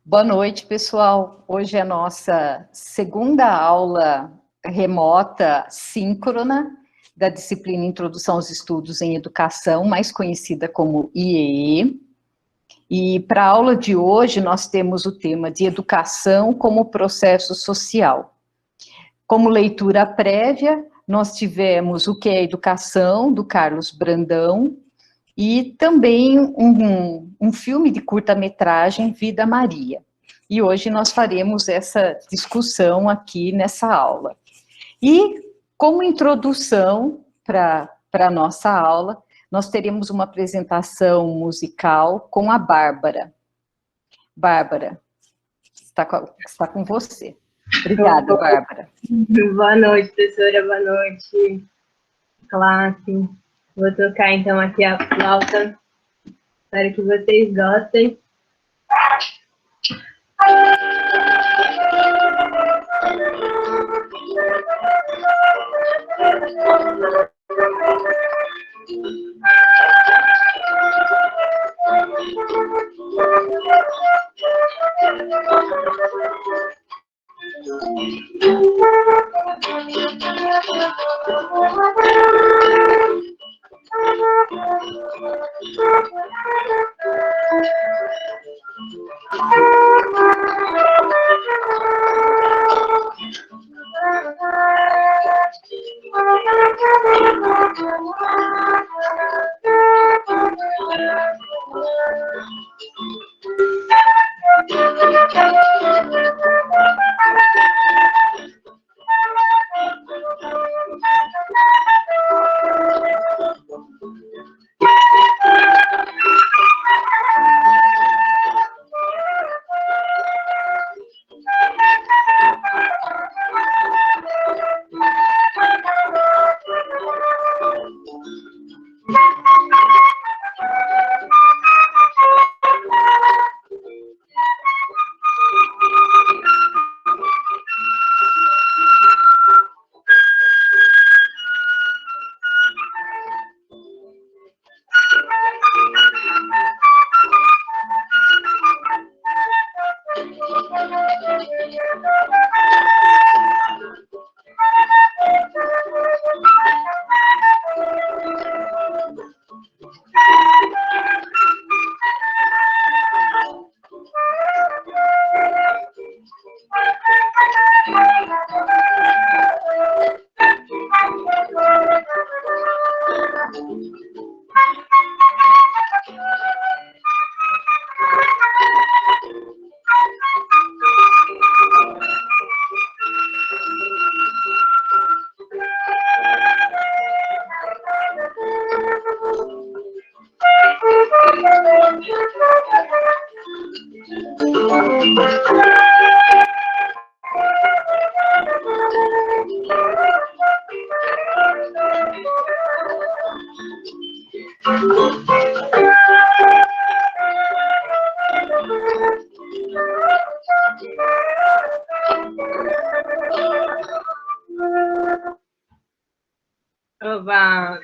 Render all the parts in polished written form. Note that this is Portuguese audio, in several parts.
Boa noite, pessoal. Hoje é a nossa segunda aula remota síncrona da disciplina Introdução aos Estudos em Educação, mais conhecida como IEE. E para a aula de hoje nós temos o tema de educação como processo social. Como leitura prévia, nós tivemos O que é Educação, do Carlos Brandão, e também um filme de curta-metragem, Vida Maria. E hoje nós faremos essa discussão aqui nessa aula. E, como introdução para a nossa aula, nós teremos uma apresentação musical com a Bárbara. Bárbara, está com você. Obrigada, Bárbara. Boa noite, professora, boa noite, classe. Vou tocar então aqui a flauta, espero que vocês gostem. Oba!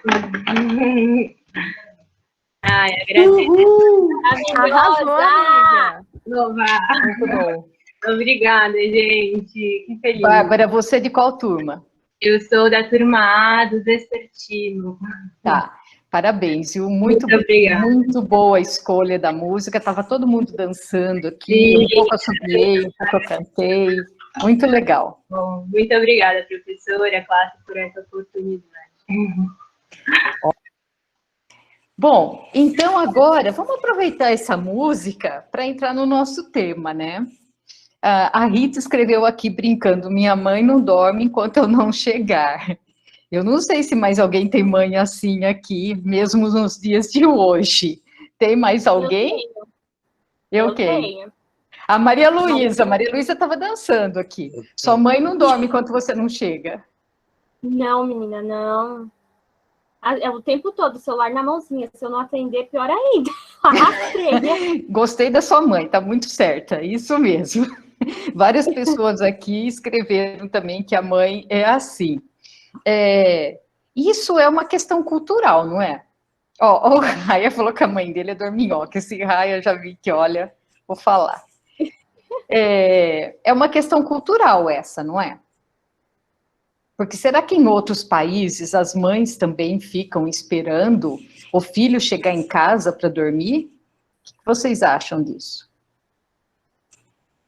Ai, agradeço. Arrasou, amiga. Oba! Muito bom. Obrigada, gente. Que feliz. Bárbara, você é de qual turma? Eu sou da turma A do Despertino. Tá, parabéns, viu? Muito obrigada. Muito boa a escolha da música, estava todo mundo dançando aqui, um pouco assobiei, um pouco eu cantei, muito legal. Bom, muito obrigada, professora, classe, por essa oportunidade. Bom, então agora vamos aproveitar essa música para entrar no nosso tema, né? A Rita escreveu aqui brincando, minha mãe não dorme enquanto eu não chegar. Eu não sei se mais alguém tem mãe assim aqui, mesmo nos dias de hoje. Tem mais alguém? Eu tenho. A Maria Luísa estava dançando aqui. Sua mãe não dorme enquanto você não chega? Não, menina, não. É o tempo todo, o celular na mãozinha. Se eu não atender, pior ainda. Gostei da sua mãe, tá muito certa, isso mesmo. Várias pessoas aqui escreveram também que a mãe é assim. Isso é uma questão cultural, não é? Ó, o Raia falou que a mãe dele é dorminhoca. Esse Raia já vi que, olha, vou falar. é uma questão cultural essa, não é? Porque será que em outros países as mães também ficam esperando o filho chegar em casa para dormir? O que vocês acham disso?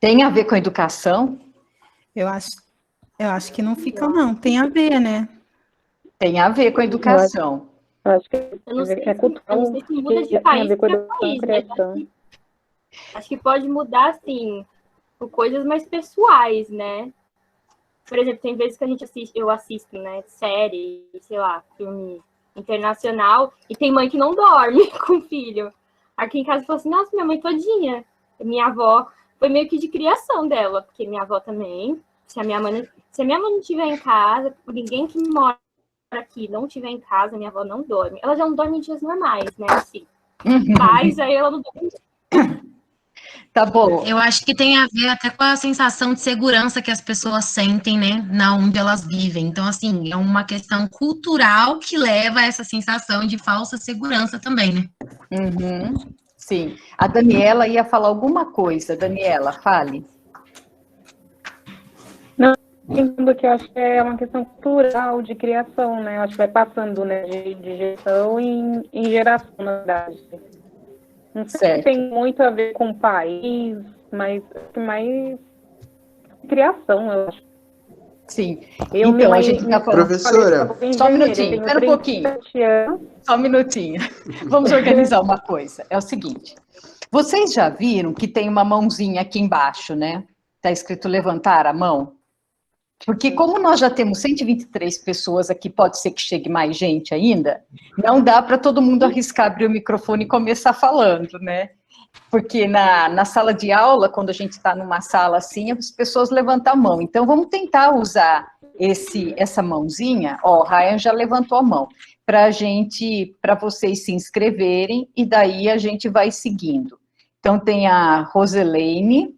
Tem a ver com a educação? Eu acho que não fica, não. Tem a ver, né? Tem a ver com a educação. Eu acho que Eu não sei é cultural, eu não sei se muda de tem a país ver com a para educação país, e mas criação. acho que pode mudar, assim, por coisas mais pessoais, né? Por exemplo, tem vezes que eu assisto, né, série, sei lá, filme internacional, e tem mãe que não dorme com o filho. Aqui em casa falou assim, nossa, minha mãe todinha. Minha avó foi meio que de criação dela, porque minha avó também, se a minha mãe não estiver em casa, ninguém que mora aqui não estiver em casa, minha avó não dorme. Ela já não dorme em dias normais, né, assim. Mas aí ela não dorme. Tá bom. Eu acho que tem a ver até com a sensação de segurança que as pessoas sentem, né, na onde elas vivem. Então, assim, é uma questão cultural que leva a essa sensação de falsa segurança também, né? Uhum, sim. A Daniela ia falar alguma coisa. Daniela, fale. Entendo que eu acho que é uma questão cultural de criação, né? Eu acho que vai passando, né, de geração em geração, na verdade. Não sei Certo. se tem muito a ver com o país, mas mais criação, eu acho. Sim. Eu Então, me- a gente está me- falando... Professora, Só um engenheiro, minutinho, eu tenho espera um pouquinho. 37 anos. Só um minutinho. Vamos organizar uma coisa. É o seguinte. Vocês já viram que tem uma mãozinha aqui embaixo, né? Está escrito levantar a mão? Porque como nós já temos 123 pessoas aqui, pode ser que chegue mais gente ainda, não dá para todo mundo arriscar abrir o microfone e começar falando, né? Porque na sala de aula, quando a gente está numa sala assim, as pessoas levantam a mão. Então, vamos tentar usar essa mãozinha. Ó, o Ryan já levantou a mão. Para vocês se inscreverem, e daí a gente vai seguindo. Então, tem a Roselaine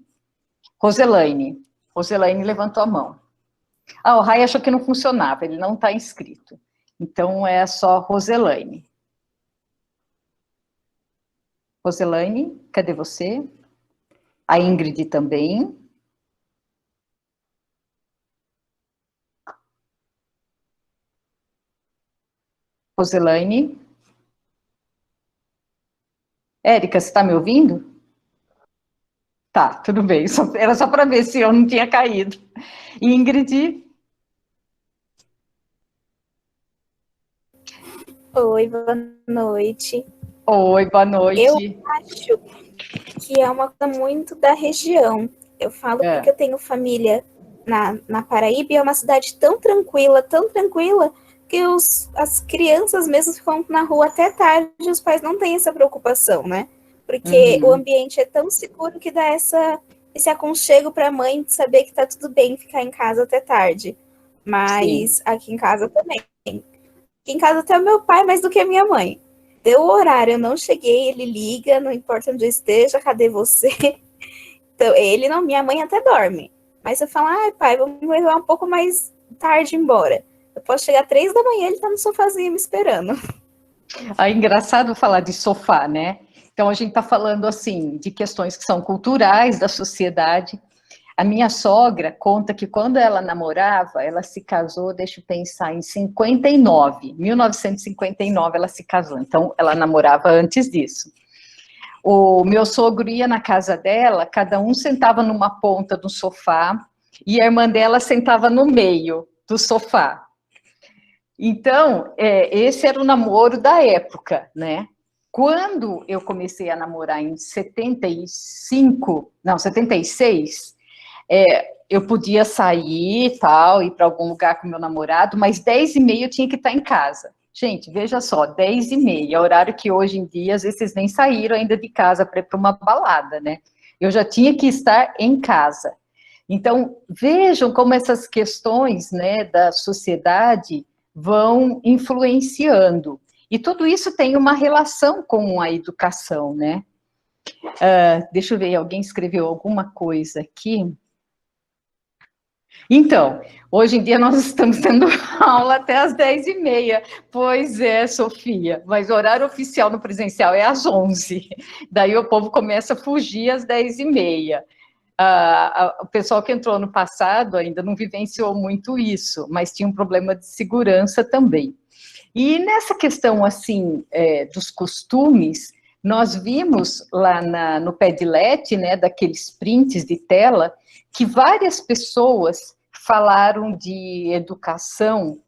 levantou a mão. Ah, o Ryan achou que não funcionava, ele não está inscrito. Então, é só Roselaine. Roselaine, cadê você? A Ingrid também. Roselaine. Érica, você está me ouvindo? Tá, tudo bem. Era só para ver se eu não tinha caído. Ingrid. Oi, boa noite. Oi, boa noite. Eu acho que é uma coisa muito da região. Eu falo porque eu tenho família na Paraíba e é uma cidade tão tranquila, que as crianças mesmo ficam na rua até tarde e os pais não têm essa preocupação, né? Porque o ambiente é tão seguro que dá esse aconchego para a mãe de saber que tá tudo bem ficar em casa até tarde. Mas aqui em casa também. Aqui em casa até o meu pai mais do que a minha mãe. Deu o horário, eu não cheguei, ele liga, não importa onde eu esteja, cadê você? Então, minha mãe até dorme. Mas eu falo, ai pai, vamos levar um pouco mais tarde embora. Eu posso chegar 3 da manhã, ele tá no sofazinho me esperando. É engraçado falar de sofá, né? Então, a gente está falando, assim, de questões que são culturais da sociedade. A minha sogra conta que quando ela namorava, ela se casou, deixa eu pensar, em 1959 ela se casou. Então, ela namorava antes disso. O meu sogro ia na casa dela, cada um sentava numa ponta do sofá e a irmã dela sentava no meio do sofá. Então, esse era o namoro da época, né? Quando eu comecei a namorar em 76, eu podia sair e tal, ir para algum lugar com meu namorado, mas 10h30 eu tinha que estar em casa. Gente, veja só, 10h30, horário que hoje em dia, às vezes, vocês nem saíram ainda de casa para ir para uma balada, né? Eu já tinha que estar em casa. Então, vejam como essas questões, né, da sociedade vão influenciando. E tudo isso tem uma relação com a educação, né? Deixa eu ver, alguém escreveu alguma coisa aqui? Então, hoje em dia nós estamos tendo aula até às 10h30. Pois é, Sofia, mas o horário oficial no presencial é às 11h. Daí o povo começa a fugir às 10h30. O pessoal que entrou no passado ainda não vivenciou muito isso, mas tinha um problema de segurança também. E nessa questão, assim, dos costumes, nós vimos lá no Padlet, né, daqueles prints de tela, que várias pessoas falaram de educação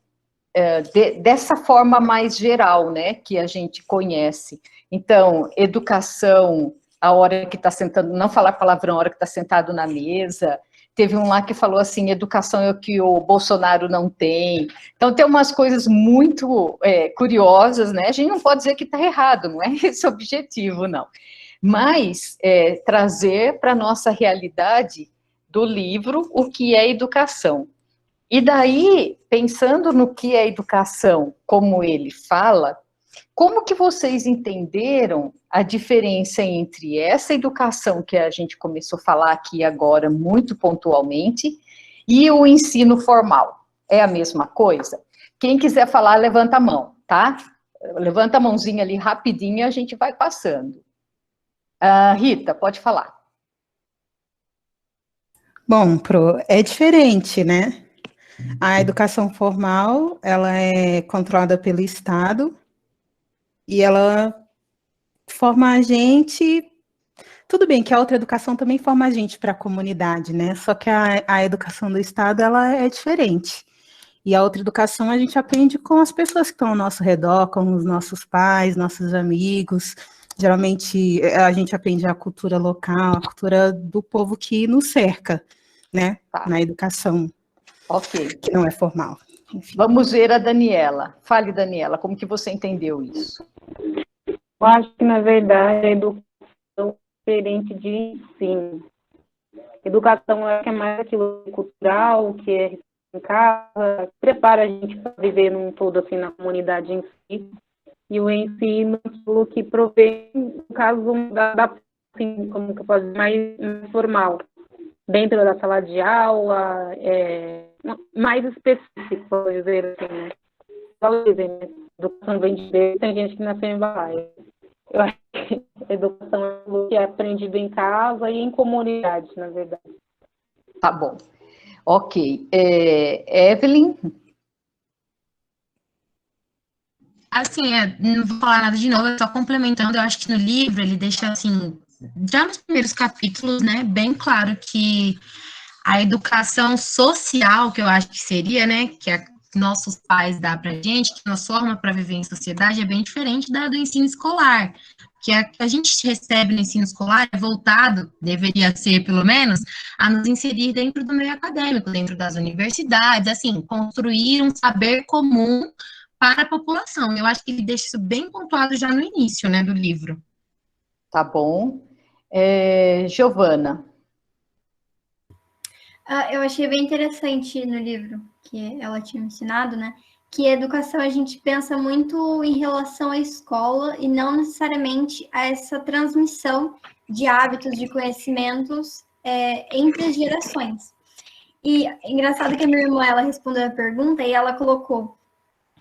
dessa forma mais geral, né, que a gente conhece. Então, educação, a hora que está sentando, não falar palavrão a hora que está sentado na mesa. Teve um lá que falou assim, educação é o que o Bolsonaro não tem. Então, tem umas coisas muito curiosas, né? A gente não pode dizer que está errado, não é esse o objetivo, não. Mas trazer para a nossa realidade do livro o que é educação. E daí, pensando no que é educação, como ele fala, como que vocês entenderam a diferença entre essa educação que a gente começou a falar aqui agora muito pontualmente e o ensino formal? É a mesma coisa? Quem quiser falar, levanta a mão, tá? Levanta a mãozinha ali rapidinho e a gente vai passando. Rita, pode falar. Bom, é diferente, né? A educação formal, ela é controlada pelo Estado e ela forma a gente... Tudo bem que a outra educação também forma a gente para a comunidade, né? Só que a educação do Estado, ela é diferente. E a outra educação a gente aprende com as pessoas que estão ao nosso redor, com os nossos pais, nossos amigos. Geralmente a gente aprende a cultura local, a cultura do povo que nos cerca, né? Tá. Na educação. Ok. Que não é formal. Enfim. Vamos ver a Daniela. Fale, Daniela, como que você entendeu isso? Eu acho que, na verdade, a educação é diferente de ensino. Educação é que é mais aquilo cultural, que é em casa, prepara a gente para viver num todo, assim, na comunidade em si. E o ensino, aquilo que provém, no caso, assim, como que eu posso dizer, mais formal. Dentro da sala de aula, mais específico, por dizer assim, né? Educação vem de Deus, tem gente que nasceu em balaio. Eu acho que a educação é algo que é aprendido em casa e em comunidade, na verdade. Tá bom. Ok. Evelyn? Assim, não vou falar nada de novo, só complementando, eu acho que no livro ele deixa, assim, já nos primeiros capítulos, né, bem claro que a educação social, que eu acho que seria, né, que nossos pais dão pra gente, que nos forma para viver em sociedade, é bem diferente da do ensino escolar, que a que a gente recebe no ensino escolar é voltado, deveria ser pelo menos, a nos inserir dentro do meio acadêmico, dentro das universidades, assim, construir um saber comum para a população. Eu acho que ele deixa isso bem pontuado já no início, né, do livro. Tá bom. Giovana? Eu achei bem interessante no livro que ela tinha ensinado, né? Que a educação a gente pensa muito em relação à escola e não necessariamente a essa transmissão de hábitos, de conhecimentos entre as gerações. E é engraçado que a minha irmã, ela respondeu a pergunta e ela colocou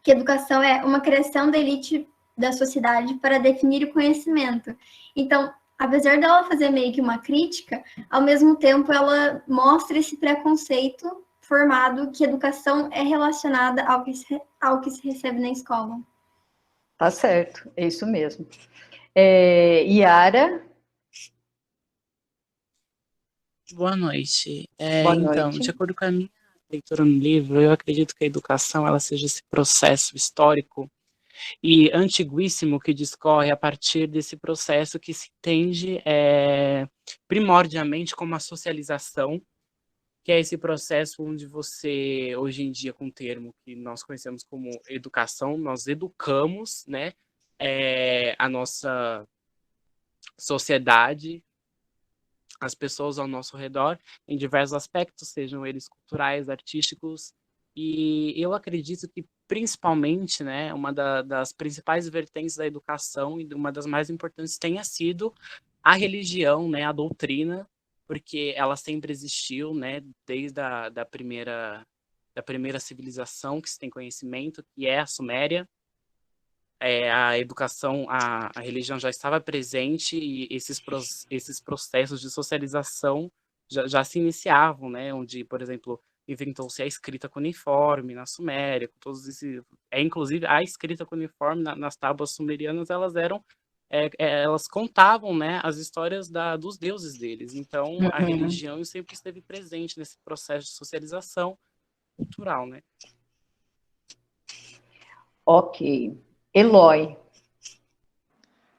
que educação é uma criação da elite da sociedade para definir o conhecimento. Então, apesar dela fazer meio que uma crítica, ao mesmo tempo ela mostra esse preconceito formado que educação é relacionada ao que se recebe na escola. Tá certo, é isso mesmo. Yara? Boa noite. Boa noite. Então, de acordo com a minha leitura no livro, eu acredito que a educação ela seja esse processo histórico e antiguíssimo que discorre a partir desse processo que se entende primordialmente como a socialização, que é esse processo onde você, hoje em dia, com o termo que nós conhecemos como educação, nós educamos, né, a nossa sociedade, as pessoas ao nosso redor, em diversos aspectos, sejam eles culturais, artísticos, e eu acredito que, principalmente, né, uma das principais vertentes da educação e uma das mais importantes tenha sido a religião, né, a doutrina, porque ela sempre existiu, né, desde da primeira civilização que se tem conhecimento, que é a Suméria. A educação, a religião já estava presente e esses processos de socialização já se iniciavam, né? Onde, por exemplo, inventou-se a escrita cuneiforme na Suméria, com todos esses, inclusive a escrita cuneiforme nas tábuas sumerianas, elas contavam, né, as histórias dos deuses deles. Então, a religião sempre esteve presente nesse processo de socialização cultural, né? Ok. Eloy.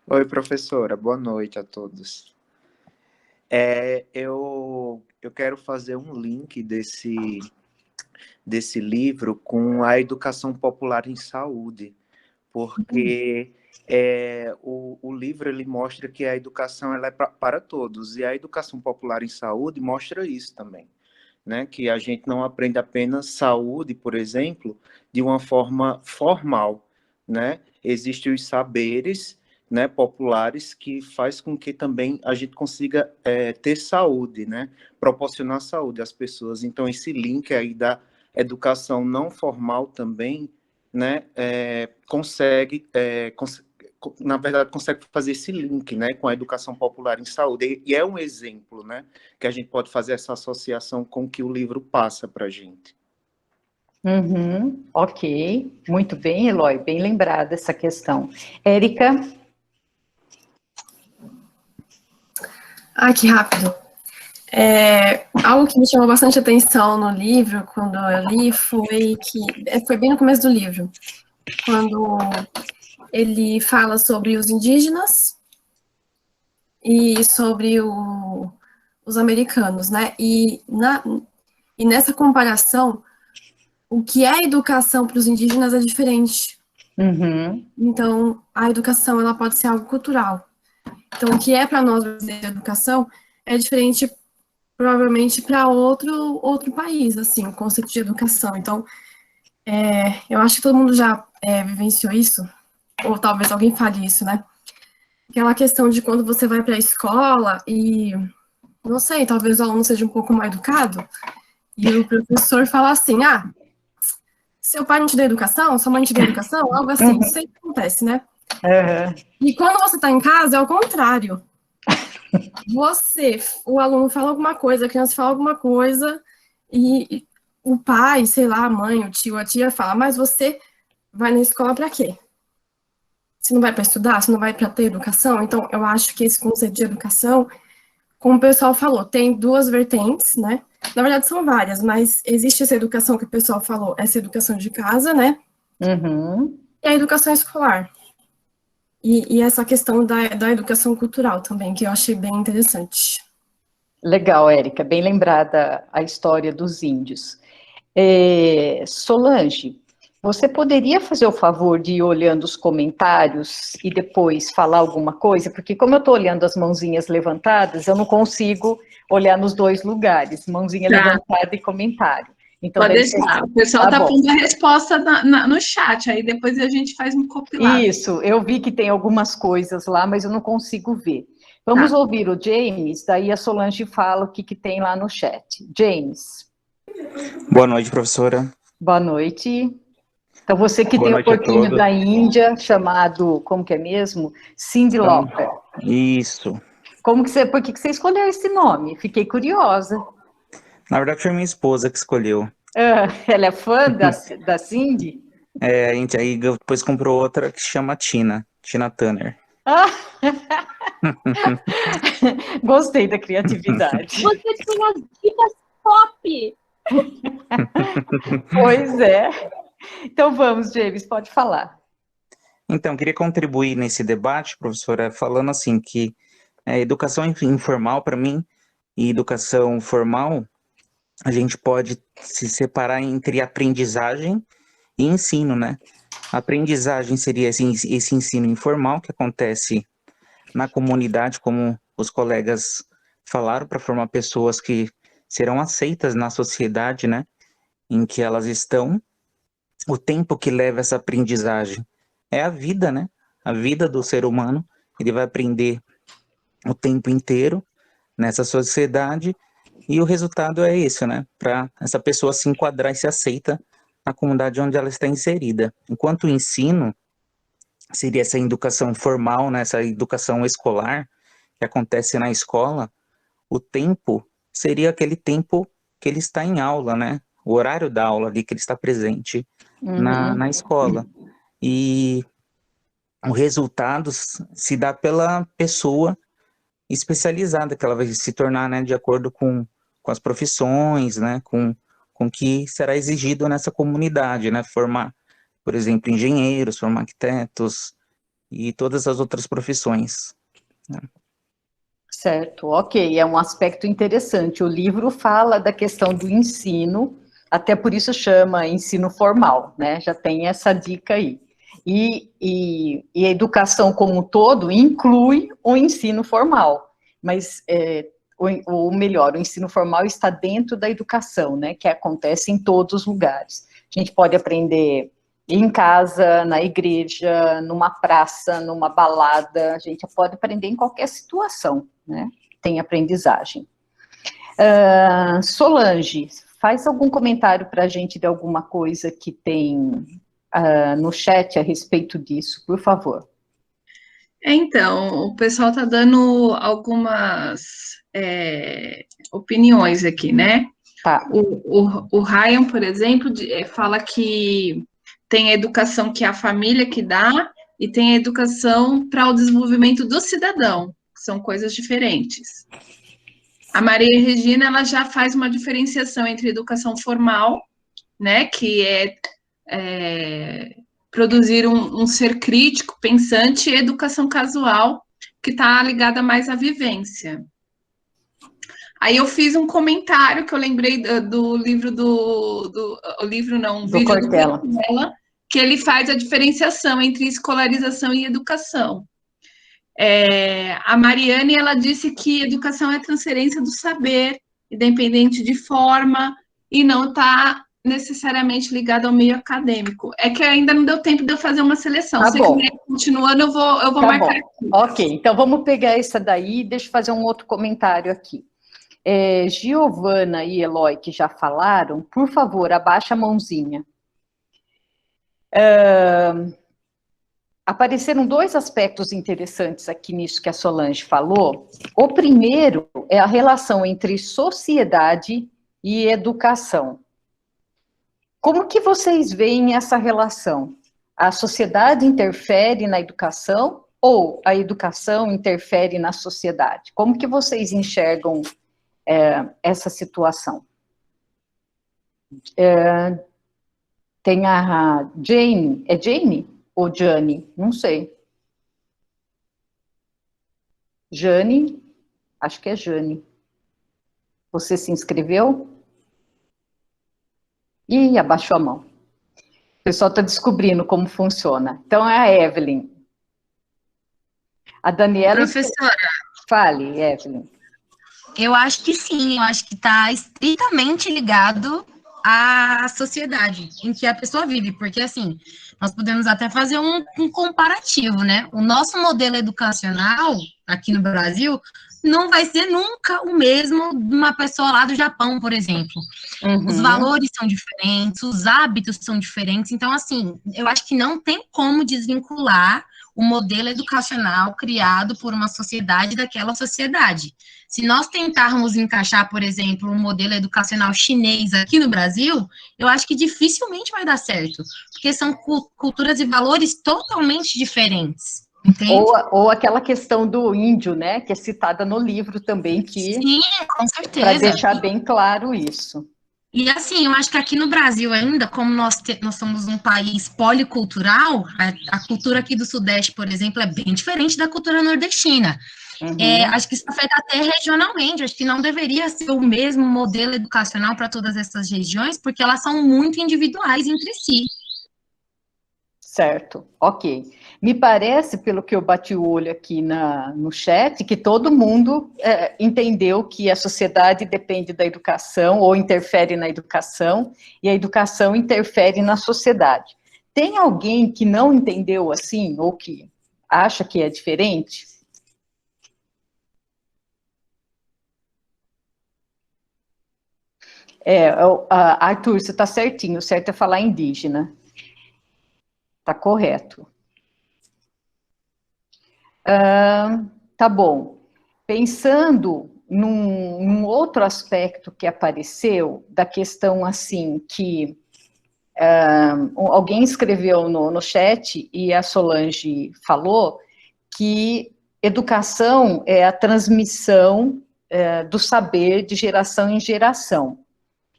Oi, professora. Boa noite a todos. Eu quero fazer um link desse livro com a educação popular em saúde, porque o livro ele mostra que a educação ela é para todos, e a educação popular em saúde mostra isso também, né? Que a gente não aprende apenas saúde, por exemplo, de uma forma formal, né? Existem os saberes, né, populares que faz com que também a gente consiga ter saúde, né? Proporcionar saúde às pessoas. Então, esse link aí da educação não formal também, né, na verdade, consegue fazer esse link, né, com a educação popular em saúde. E é um exemplo, né, que a gente pode fazer essa associação com o que o livro passa para a gente. Ok, muito bem, Eloy, bem lembrada essa questão. Érica? Que rápido. Algo que me chamou bastante atenção no livro, quando eu li, foi bem no começo do livro, quando ele fala sobre os indígenas e sobre os americanos, né? E nessa comparação, o que é educação para os indígenas é diferente. Então, a educação ela pode ser algo cultural. Então, o que é para nós brasileiros educação é diferente, provavelmente, para outro país, assim, o conceito de educação. Então, eu acho que todo mundo já vivenciou isso, ou talvez alguém fale isso, né? Aquela questão de quando você vai para a escola e, não sei, talvez o aluno seja um pouco mal educado, e o professor fala assim, seu pai não te deu educação, sua mãe não te deu educação, algo assim, isso sempre acontece, né? E quando você está em casa, é o contrário. O aluno fala alguma coisa, a criança fala alguma coisa, e o pai, sei lá, a mãe, o tio, a tia fala, mas você vai na escola para quê? Você não vai para estudar? Você não vai para ter educação? Então, eu acho que esse conceito de educação, como o pessoal falou, tem duas vertentes, né? Na verdade, são várias, mas existe essa educação que o pessoal falou, essa educação de casa, né? E a educação escolar. E essa questão da educação cultural também, que eu achei bem interessante. Legal, Érica, bem lembrada a história dos índios. Solange, você poderia fazer o favor de ir olhando os comentários e depois falar alguma coisa? Porque como eu estou olhando as mãozinhas levantadas, eu não consigo olhar nos dois lugares, mãozinha levantada e comentário. Então, pode deixar, o pessoal está pondo a resposta no chat, aí depois a gente faz um compilado. Isso, eu vi que tem algumas coisas lá, mas eu não consigo ver. Vamos ouvir o James, daí a Solange fala o que tem lá no chat. James. Boa noite, professora. Boa noite. Então, você que tem o porquinho da Índia, chamado, como que é mesmo? Cyndi Lauper. Isso. Por que você escolheu esse nome? Fiquei curiosa. Na verdade, foi minha esposa que escolheu. Ela é fã da Cyndi? A gente aí depois comprou outra que se chama Tina Turner. Gostei da criatividade. Você tem as dicas top! Pois é. Então vamos, James, pode falar. Então, queria contribuir nesse debate, professora, falando assim que educação informal, para mim, e educação formal, a gente pode se separar entre aprendizagem e ensino, né? A aprendizagem seria esse ensino informal que acontece na comunidade, como os colegas falaram, para formar pessoas que serão aceitas na sociedade, né? Em que elas estão. O tempo que leva essa aprendizagem é a vida, né? A vida do ser humano. Ele vai aprender o tempo inteiro nessa sociedade e o resultado é esse, né? Para essa pessoa se enquadrar e se aceita na comunidade onde ela está inserida. Enquanto o ensino seria essa educação formal, né? Essa educação escolar que acontece na escola, o tempo seria aquele tempo que ele está em aula, né? O horário da aula ali, que ele está presente na escola. E o resultado se dá pela pessoa especializada, que ela vai se tornar, né, de acordo com as profissões, né, com o que será exigido nessa comunidade, né, formar, por exemplo, engenheiros, formar arquitetos e todas as outras profissões. Né. Certo, ok, é um aspecto interessante. O livro fala da questão do ensino, até por isso chama ensino formal, né? Já tem essa dica aí. E a educação como um todo inclui o ensino formal, mas ou melhor, o ensino formal está dentro da educação, né? Que acontece em todos os lugares. A gente pode aprender em casa, na igreja, numa praça, numa balada, a gente pode aprender em qualquer situação, né? Tem aprendizagem. Solange, faz algum comentário para a gente de alguma coisa que tem no chat a respeito disso, por favor. Então, o pessoal está dando algumas opiniões aqui, né? Tá. O Ryan, por exemplo, fala que tem a educação que é a família que dá e tem a educação para o desenvolvimento do cidadão, que são coisas diferentes. A Maria Regina, ela já faz uma diferenciação entre educação formal, né, que é produzir um ser crítico, pensante, e educação casual, que está ligada mais à vivência. Aí eu fiz um comentário que eu lembrei do livro vídeo Cortella. do Cortella, que ele faz a diferenciação entre escolarização e educação. A Mariane, ela disse que educação é transferência do saber, independente de forma, e não está necessariamente ligado ao meio acadêmico. É que ainda não deu tempo de eu fazer uma seleção. Tá Se bom. você quiser continuando, eu vou Tá marcar bom. aqui. Ok, então vamos pegar essa daí e deixa eu fazer um outro comentário aqui. Giovana e Eloy, que já falaram, por favor, abaixa a mãozinha. Apareceram dois aspectos interessantes aqui nisso que a Solange falou. O primeiro é a relação entre sociedade e educação. Como que vocês veem essa relação? A sociedade interfere na educação ou a educação interfere na sociedade? Como que vocês enxergam essa situação? Tem a Jane, é Jane ou Jane? Não sei. Jane, acho que é Jane. Você se inscreveu? Ih, abaixou a mão. O pessoal está descobrindo como funciona. Então, é a Evelyn. A Daniela... Professora. Fale, Evelyn. Eu acho que sim, eu acho que está estritamente ligado à sociedade em que a pessoa vive, porque, assim, nós podemos até fazer um comparativo, né? O nosso modelo educacional, aqui no Brasil, não vai ser nunca o mesmo de uma pessoa lá do Japão, por exemplo. Os valores são diferentes, os hábitos são diferentes, então, assim, eu acho que não tem como desvincular o modelo educacional criado por uma sociedade daquela sociedade. Se nós tentarmos encaixar, por exemplo, um modelo educacional chinês aqui no Brasil, eu acho que dificilmente vai dar certo, porque são culturas e valores totalmente diferentes. Entende? Ou aquela questão do índio, né, que é citada no livro também, que... Sim, com certeza. Para deixar bem claro isso. E assim, eu acho que aqui no Brasil ainda, como nós somos um país policultural, a cultura aqui do Sudeste, por exemplo, é bem diferente da cultura nordestina. Acho que isso afeta até regionalmente, acho que não deveria ser o mesmo modelo educacional para todas essas regiões, porque elas são muito individuais entre si. Certo, ok. Me parece, pelo que eu bati o olho aqui no chat, que todo mundo entendeu que a sociedade depende da educação, ou interfere na educação, e a educação interfere na sociedade. Tem alguém que não entendeu assim, ou que acha que é diferente? Arthur, você está certinho, o certo é falar indígena. Tá correto. Tá bom. Pensando num outro aspecto que apareceu, da questão assim, que alguém escreveu no chat, e a Solange falou, que educação é a transmissão do saber de geração em geração.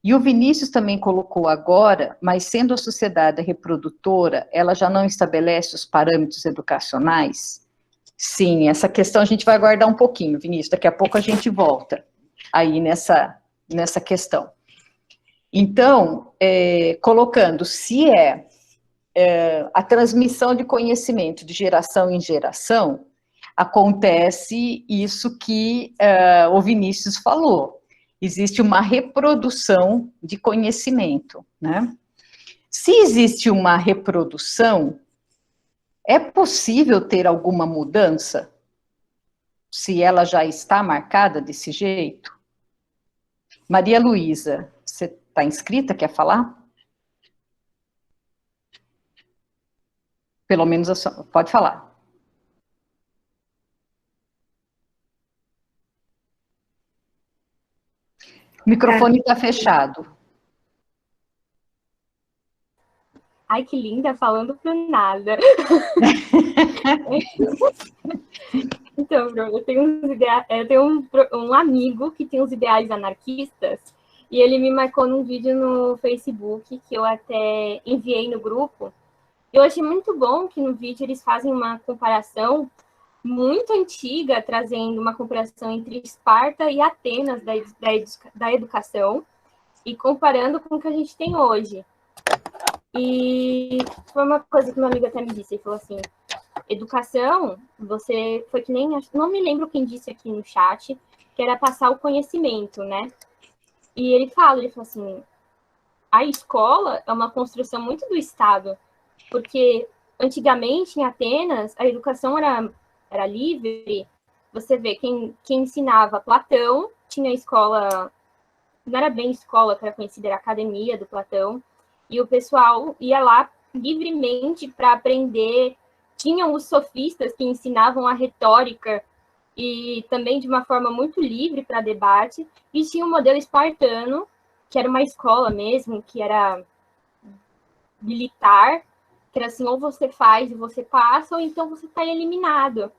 E o Vinícius também colocou agora, mas sendo a sociedade reprodutora, ela já não estabelece os parâmetros educacionais? Sim, essa questão a gente vai guardar um pouquinho, Vinícius, daqui a pouco a gente volta aí nessa questão. Então, colocando, se a transmissão de conhecimento de geração em geração, acontece isso que o Vinícius falou. Existe uma reprodução de conhecimento, né? Se existe uma reprodução, é possível ter alguma mudança? Se ela já está marcada desse jeito? Maria Luísa, você está inscrita, quer falar? Pelo menos, pode falar. O microfone está fechado. Ai, que linda, falando pro nada. Então, Bruno, eu tenho um amigo que tem uns ideais anarquistas, e ele me marcou num vídeo no Facebook, que eu até enviei no grupo. Eu achei muito bom que no vídeo eles fazem uma comparação muito antiga, trazendo uma comparação entre Esparta e Atenas da educação, e comparando com o que a gente tem hoje. E foi uma coisa que uma amiga até me disse, ele falou assim, educação, foi que nem, não me lembro quem disse aqui no chat, que era passar o conhecimento, né? E ele falou assim, a escola é uma construção muito do Estado, porque antigamente em Atenas a educação era livre. Você vê, quem ensinava Platão, tinha escola, não era bem escola, que era conhecida, era a academia do Platão, e o pessoal ia lá livremente para aprender. Tinham os sofistas que ensinavam a retórica, e também de uma forma muito livre para debate, e tinha o modelo espartano, que era uma escola mesmo, que era militar, que era assim, ou você faz e você passa, ou então você está eliminado.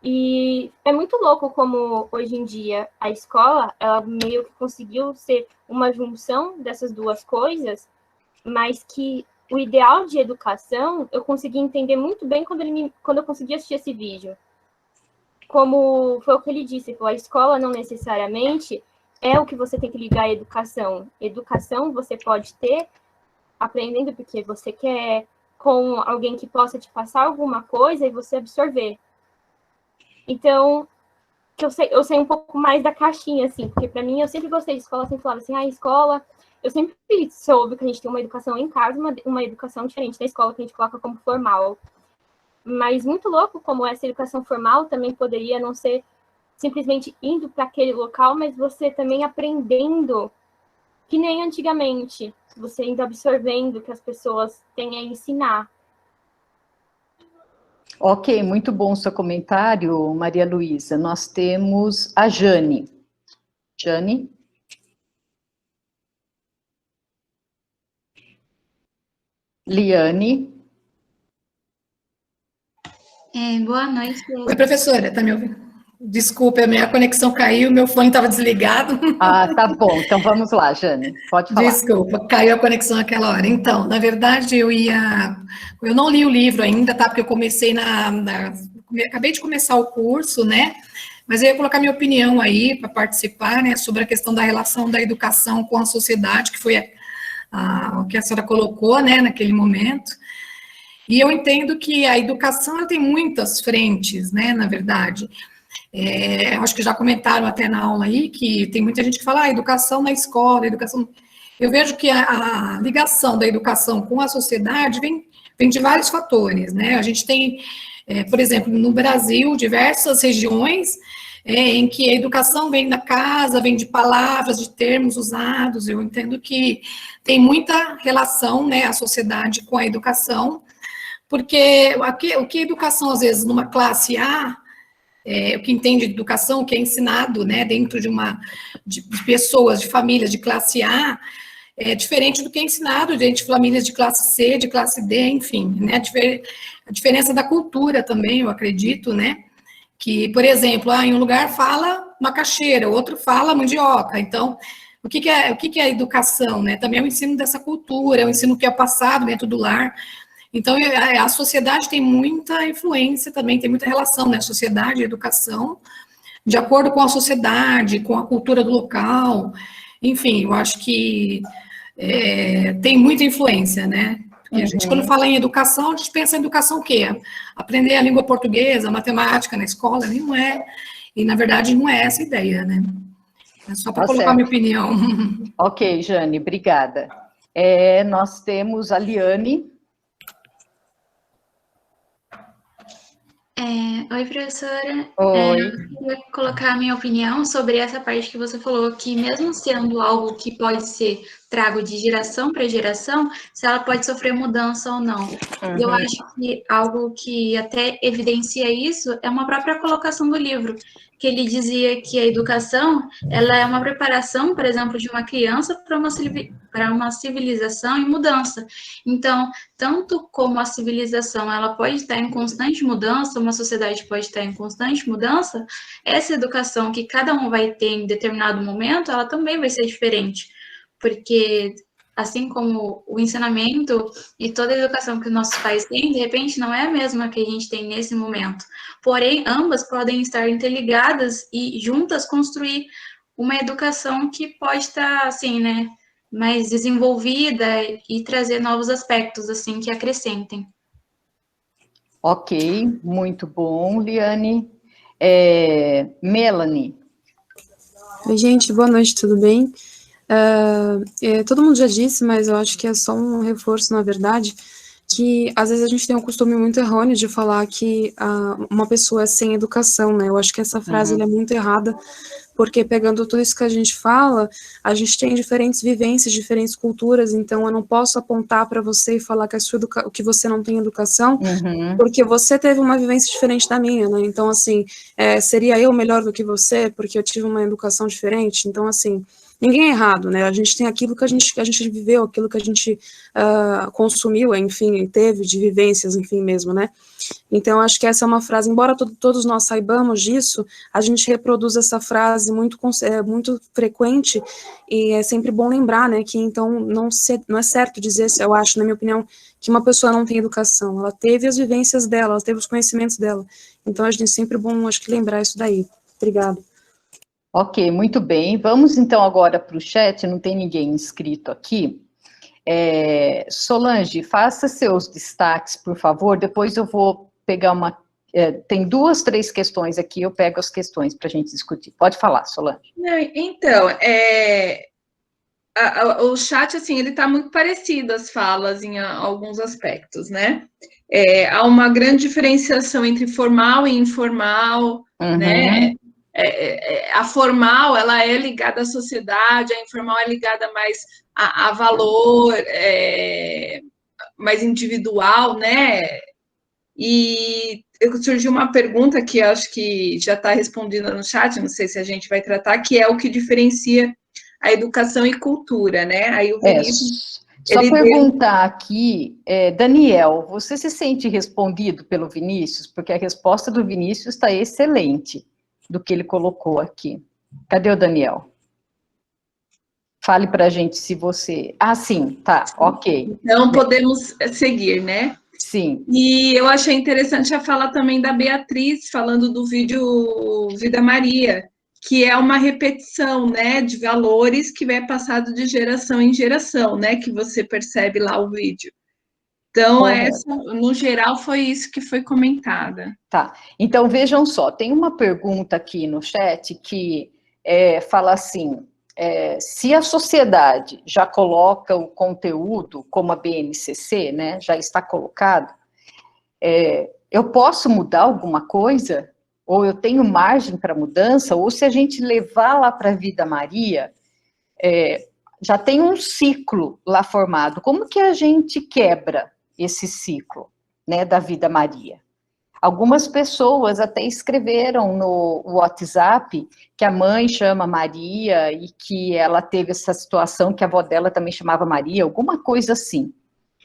E é muito louco como, hoje em dia, a escola, ela meio que conseguiu ser uma junção dessas duas coisas, mas que o ideal de educação, eu consegui entender muito bem quando eu consegui assistir esse vídeo. Como foi o que ele disse, a escola não necessariamente é o que você tem que ligar à educação. Educação você pode ter aprendendo porque você quer, com alguém que possa te passar alguma coisa e você absorver. Então, eu sei um pouco mais da caixinha, assim, porque para mim, eu sempre gostei de escola, sempre falava assim, escola, eu sempre soube que a gente tem uma educação em casa, uma educação diferente da escola que a gente coloca como formal. Mas muito louco como essa educação formal também poderia não ser simplesmente indo para aquele local, mas você também aprendendo, que nem antigamente, você indo absorvendo o que as pessoas têm a ensinar. Ok, muito bom o seu comentário, Maria Luísa. Nós temos a Jane. Jane? Liane? Boa noite. Oi, professora, tá me ouvindo? Desculpa, a minha conexão caiu, meu fone estava desligado. Ah, tá bom. Então vamos lá, Jane. Pode falar. Desculpa, caiu a conexão naquela hora. Então, na verdade, eu não li o livro ainda, tá? Porque eu comecei acabei de começar o curso, né? Mas eu ia colocar minha opinião aí para participar, né? Sobre a questão da relação da educação com a sociedade, que foi o que a senhora colocou, né? Naquele momento. E eu entendo que a educação ela tem muitas frentes, né? Na verdade. Acho que já comentaram até na aula aí, que tem muita gente que fala, educação na escola, educação... Eu vejo que a ligação da educação com a sociedade vem de vários fatores, né? A gente tem, por exemplo, no Brasil, diversas regiões em que a educação vem da casa, vem de palavras, de termos usados. Eu entendo que tem muita relação, né, a sociedade com a educação, porque o que a educação, às vezes, numa classe A, o que entende de educação, o que é ensinado, né, dentro de pessoas, de famílias de classe A, é diferente do que é ensinado dentro de famílias de classe C, de classe D, enfim, né, a diferença da cultura também, eu acredito, né, que, por exemplo, em um lugar fala macaxeira, outro fala mandioca, então, o que é a educação, né, também é o ensino dessa cultura, é o ensino que é passado dentro do lar. Então, a sociedade tem muita influência também, tem muita relação, né, sociedade e educação, de acordo com a sociedade, com a cultura do local, enfim, eu acho que tem muita influência, né? Porque a gente, quando fala em educação, a gente pensa em educação o quê? Aprender a língua portuguesa, a matemática na escola, não é, e na verdade não é essa a ideia, né? É só para colocar minha opinião. Ok, Jane, obrigada. Nós temos a Liane. Oi, professora. Oi. Eu queria colocar a minha opinião sobre essa parte que você falou, que mesmo sendo algo que pode ser trago de geração para geração, se ela pode sofrer mudança ou não. E eu acho que algo que até evidencia isso é uma própria colocação do livro, que ele dizia que a educação, ela é uma preparação, por exemplo, de uma criança para uma civilização em mudança. Então, tanto como a civilização ela pode estar em constante mudança, uma sociedade pode estar em constante mudança, essa educação que cada um vai ter em determinado momento, ela também vai ser diferente, porque assim como o ensinamento e toda a educação que os nossos pais têm, de repente não é a mesma que a gente tem nesse momento. Porém, ambas podem estar interligadas e juntas construir uma educação que pode estar, assim, né, mais desenvolvida e trazer novos aspectos, assim, que acrescentem. Ok, muito bom, Liane. Melanie. Oi, gente, boa noite, tudo bem? Todo mundo já disse, mas eu acho que é só um reforço, na verdade, que às vezes a gente tem um costume muito errôneo de falar que uma pessoa é sem educação, né? Eu acho que essa frase ela é muito errada, porque pegando tudo isso que a gente fala, a gente tem diferentes vivências, diferentes culturas, então eu não posso apontar para você e falar que você não tem educação, porque você teve uma vivência diferente da minha, né? Então, assim, seria eu melhor do que você, porque eu tive uma educação diferente? Então, assim, ninguém é errado, né? A gente tem aquilo que a gente viveu, aquilo que a gente consumiu, enfim, teve de vivências, enfim, mesmo, né? Então, acho que essa é uma frase, embora todos nós saibamos disso, a gente reproduz essa frase muito frequente, e é sempre bom lembrar, né, que então não é certo dizer, eu acho, na minha opinião, que uma pessoa não tem educação, ela teve as vivências dela, ela teve os conhecimentos dela, então a gente é sempre bom, acho que lembrar isso daí. Obrigada. Ok, muito bem. Vamos então agora para o chat, não tem ninguém inscrito aqui. Solange, faça seus destaques, por favor, depois eu vou pegar tem 2, 3 questões aqui, eu pego as questões para a gente discutir. Pode falar, Solange. Não, então, o chat, assim, ele está muito parecido às falas em alguns aspectos, né? Há uma grande diferenciação entre formal e informal, né? A formal, ela é ligada à sociedade, a informal é ligada mais a valor mais individual, né? E surgiu uma pergunta que eu acho que já está respondida no chat, não sei se a gente vai tratar, que é o que diferencia a educação e cultura, né? Aí o Vinícius... Só perguntar aqui, Daniel, você se sente respondido pelo Vinícius? Porque a resposta do Vinícius está excelente do que ele colocou aqui. Cadê o Daniel? Fale para a gente se você... sim, tá, ok. Então, podemos seguir, né? Sim. E eu achei interessante a fala também da Beatriz, falando do vídeo Vida Maria, que é uma repetição, né, de valores que vai passado de geração em geração, né, que você percebe lá o vídeo. Então, no geral, foi isso que foi comentada. Tá, então vejam só, tem uma pergunta aqui no chat que fala assim, se a sociedade já coloca o conteúdo como a BNCC, né, já está colocado, eu posso mudar alguma coisa? Ou eu tenho margem para mudança? Ou se a gente levar lá para a Vida Maria, já tem um ciclo lá formado, como que a gente quebra esse ciclo, né, da Vida Maria? Algumas pessoas até escreveram no WhatsApp que a mãe chama Maria e que ela teve essa situação que a avó dela também chamava Maria, alguma coisa assim.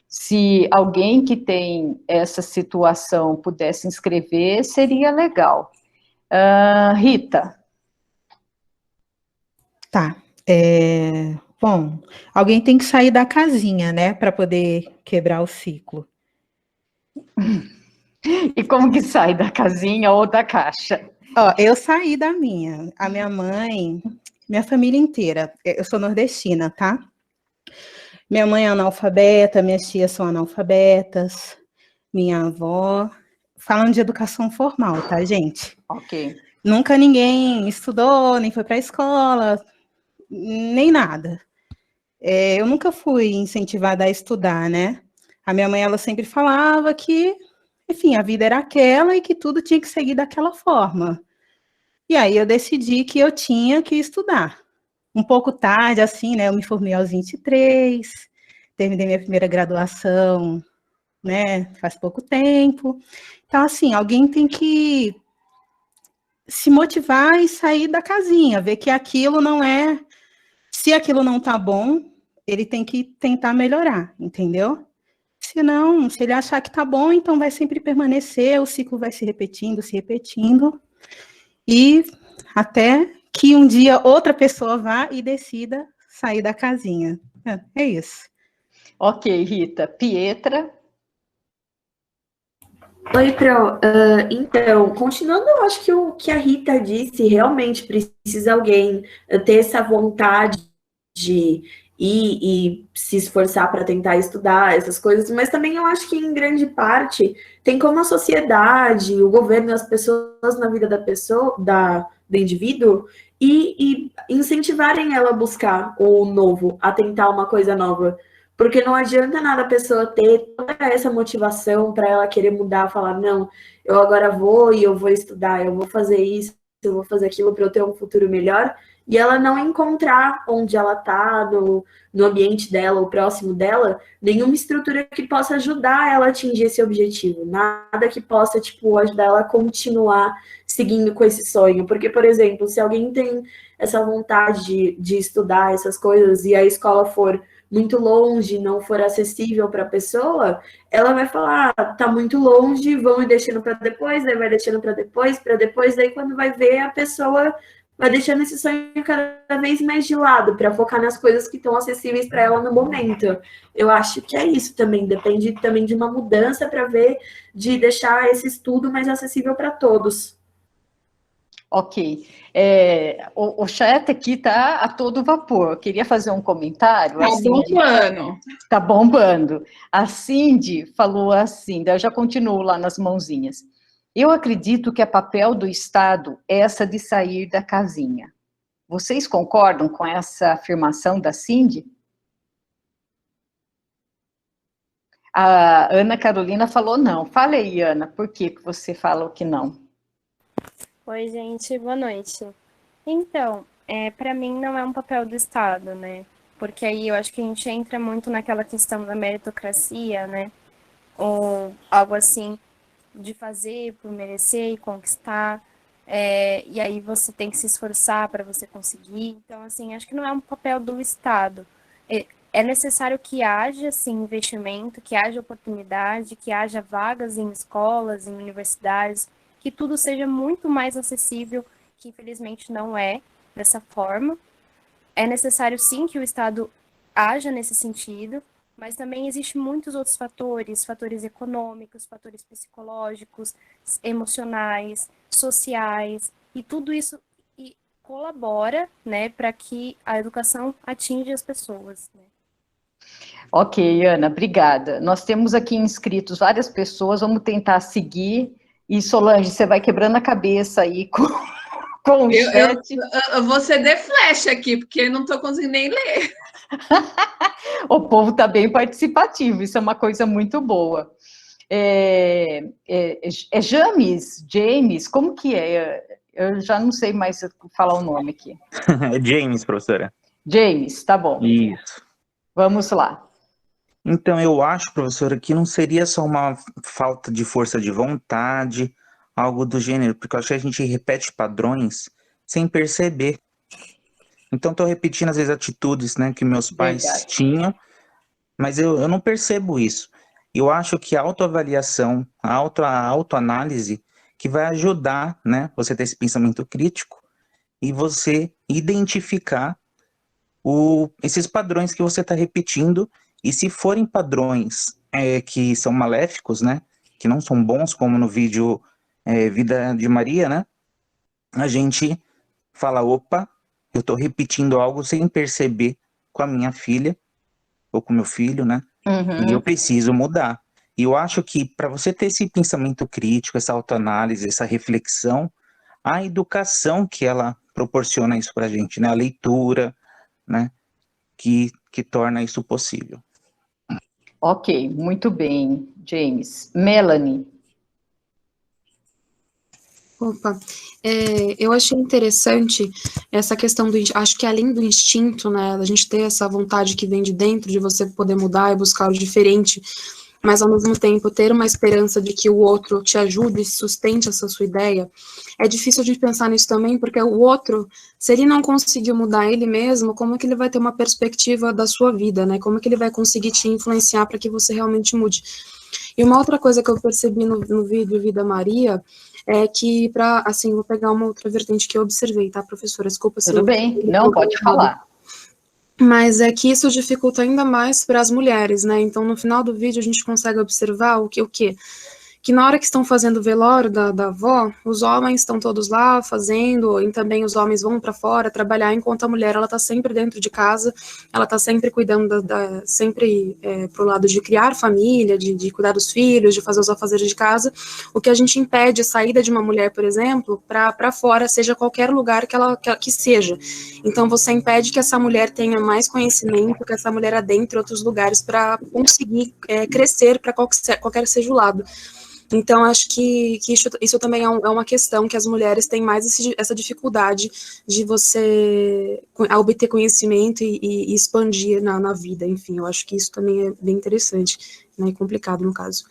Se alguém que tem essa situação pudesse inscrever, seria legal. Rita. Tá. Bom, alguém tem que sair da casinha, né, para poder quebrar o ciclo. E como que sai da casinha ou da caixa? Ó, eu saí da minha. A minha mãe, minha família inteira. Eu sou nordestina, tá? Minha mãe é analfabeta, minhas tias são analfabetas, minha avó. Falando de educação formal, tá, gente? Ok. Nunca ninguém estudou, nem foi para a escola, nem nada. Eu nunca fui incentivada a estudar, né? A minha mãe, ela sempre falava que, enfim, a vida era aquela e que tudo tinha que seguir daquela forma. E aí eu decidi que eu tinha que estudar. Um pouco tarde, assim, né? Eu me formei aos 23, terminei minha primeira graduação, né? Faz pouco tempo. Então, assim, alguém tem que se motivar e sair da casinha, ver que aquilo não é... Se aquilo não tá bom, ele tem que tentar melhorar, entendeu? Se não, se ele achar que tá bom, então vai sempre permanecer, o ciclo vai se repetindo, e até que um dia outra pessoa vá e decida sair da casinha. É isso. Ok, Rita. Pietra? Oi, Pro. Então, continuando, eu acho que o que a Rita disse, realmente precisa alguém ter essa vontade de ir e se esforçar para tentar estudar essas coisas, mas também eu acho que, em grande parte, tem como a sociedade, o governo, as pessoas na vida da pessoa, do indivíduo, e incentivarem ela a buscar o novo, a tentar uma coisa nova. Porque não adianta nada a pessoa ter toda essa motivação para ela querer mudar, falar, não, eu agora vou e eu vou estudar, eu vou fazer isso, eu vou fazer aquilo para eu ter um futuro melhor, e ela não encontrar onde ela está, no ambiente dela, ou próximo dela, nenhuma estrutura que possa ajudar ela a atingir esse objetivo, nada que possa, tipo, ajudar ela a continuar seguindo com esse sonho. Porque, por exemplo, se alguém tem essa vontade de estudar essas coisas e a escola for muito longe, não for acessível para a pessoa, ela vai falar, tá muito longe, vão deixando para depois, aí vai deixando para depois, aí quando vai ver, a pessoa vai deixando esse sonho cada vez mais de lado, para focar nas coisas que estão acessíveis para ela no momento. Eu acho que é isso também, depende também de uma mudança para ver, de deixar esse estudo mais acessível para todos. Ok. O chat aqui está a todo vapor. Eu queria fazer um comentário. Tá bombando. Está bombando. A Cindy falou assim, eu já continuo lá nas mãozinhas. Eu acredito que é papel do Estado essa de sair da casinha. Vocês concordam com essa afirmação da Cindy? A Ana Carolina falou não. Fala aí, Ana, por que você falou que não? Oi, gente, boa noite. Então, para mim não é um papel do Estado, né? Porque aí eu acho que a gente entra muito naquela questão da meritocracia, né? Ou algo assim, de fazer por merecer e conquistar. E aí você tem que se esforçar para você conseguir. Então, assim, acho que não é um papel do Estado. É necessário que haja, sim, investimento, que haja oportunidade, que haja vagas em escolas, em universidades, que tudo seja muito mais acessível, que infelizmente não é dessa forma. É necessário, sim, que o Estado haja nesse sentido, mas também existem muitos outros fatores, fatores econômicos, fatores psicológicos, emocionais, sociais, e tudo isso colabora, né, para que a educação atinja as pessoas, né? Ok, Ana, obrigada. Nós temos aqui inscritos várias pessoas, vamos tentar seguir. E Solange, você vai quebrando a cabeça aí com o chat. Eu vou ceder flash aqui, porque não estou conseguindo nem ler. O povo está bem participativo, isso é uma coisa muito boa. James, como que é? Eu já não sei mais falar o nome aqui. É James, professora. James, tá bom. Isso. Vamos lá. Então, eu acho, professora, que não seria só uma falta de força de vontade, algo do gênero, porque eu acho que a gente repete padrões sem perceber. Então, estou repetindo, às vezes, atitudes, né, que meus pais Verdade. tinham, mas eu não percebo isso. Eu acho que a autoavaliação, a autoanálise, que vai ajudar, né, você ter esse pensamento crítico e você identificar esses padrões que você está repetindo, e se forem padrões que são maléficos, né, que não são bons, como no vídeo Vida de Maria, né, a gente fala, opa, eu estou repetindo algo sem perceber com a minha filha, ou com meu filho, né, e eu preciso mudar. E eu acho que para você ter esse pensamento crítico, essa autoanálise, essa reflexão, a educação que ela proporciona isso para a gente, né, a leitura, né, que torna isso possível. Ok, muito bem, James. Melanie. Opa, eu achei interessante essa questão acho que além do instinto, né, a gente ter essa vontade que vem de dentro, de você poder mudar e buscar o diferente, mas ao mesmo tempo ter uma esperança de que o outro te ajude e sustente essa sua ideia, é difícil de pensar nisso também, porque o outro, se ele não conseguiu mudar ele mesmo, como que ele vai ter uma perspectiva da sua vida, né, como que ele vai conseguir te influenciar para que você realmente mude? E uma outra coisa que eu percebi no vídeo Vida Maria, é que assim, vou pegar uma outra vertente que eu observei, tá, professora? Desculpa se Tudo bem, não, pode falar. Mas é que isso dificulta ainda mais para as mulheres, né? Então, no final do vídeo, a gente consegue observar o quê? Que na hora que estão fazendo o velório da avó, os homens estão todos lá fazendo, e também os homens vão para fora trabalhar, enquanto a mulher, ela tá sempre dentro de casa, ela tá sempre cuidando, sempre pro lado de criar família, de cuidar dos filhos, de fazer os afazeres de casa, o que a gente impede a saída de uma mulher, por exemplo, para fora, seja qualquer lugar que seja. Então, você impede que essa mulher tenha mais conhecimento, que essa mulher adentre outros lugares para conseguir crescer para qualquer seja o lado. Então, acho que isso também é uma questão que as mulheres têm mais essa dificuldade de você obter conhecimento e expandir na vida. Enfim, eu acho que isso também é bem interessante, né, e complicado no caso.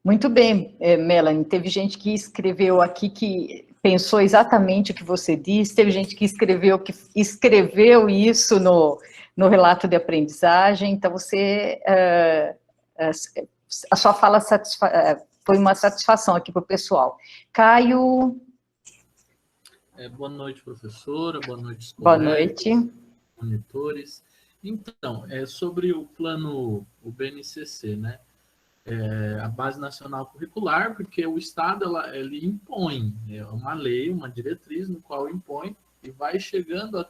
Muito bem, Melanie. Teve gente que escreveu aqui que pensou exatamente o que você disse, teve gente que escreveu isso no relato de aprendizagem, então você, a sua fala foi uma satisfação aqui para o pessoal. Caio? Boa noite, professora, boa noite, boa noite, monitores. Então, sobre o plano, o BNCC, né? A Base Nacional Curricular, porque o Estado, ele impõe, é uma lei, uma diretriz no qual impõe e vai chegando a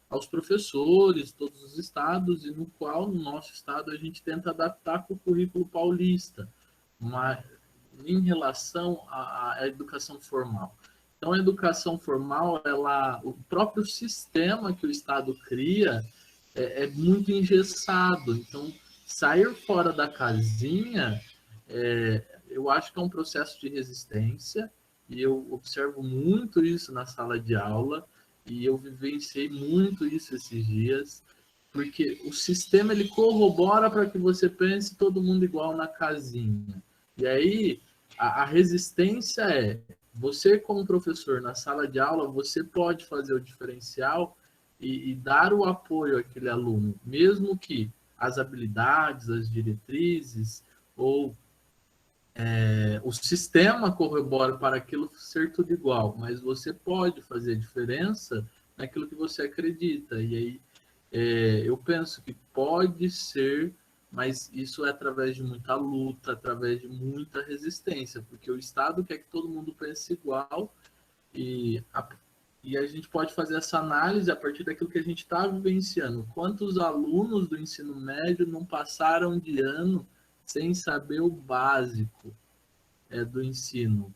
aos professores, todos os estados, e no qual, no nosso estado, a gente tenta adaptar com o currículo paulista, em relação à educação formal. Então, a educação formal, o próprio sistema que o Estado cria é muito engessado. Então, sair fora da casinha, eu acho que é um processo de resistência, e eu observo muito isso na sala de aula, e eu vivenciei muito isso esses dias, porque o sistema ele corrobora para que você pense todo mundo igual na casinha. E aí, a resistência você como professor na sala de aula, você pode fazer o diferencial e dar o apoio àquele aluno, mesmo que as habilidades, as diretrizes ou o sistema corrobora para aquilo ser tudo igual, mas você pode fazer a diferença naquilo que você acredita. E aí eu penso que pode ser, mas isso é através de muita luta, através de muita resistência, porque o Estado quer que todo mundo pense igual e a gente pode fazer essa análise a partir daquilo que a gente está vivenciando. Quantos alunos do ensino médio não passaram de ano sem saber o básico do ensino?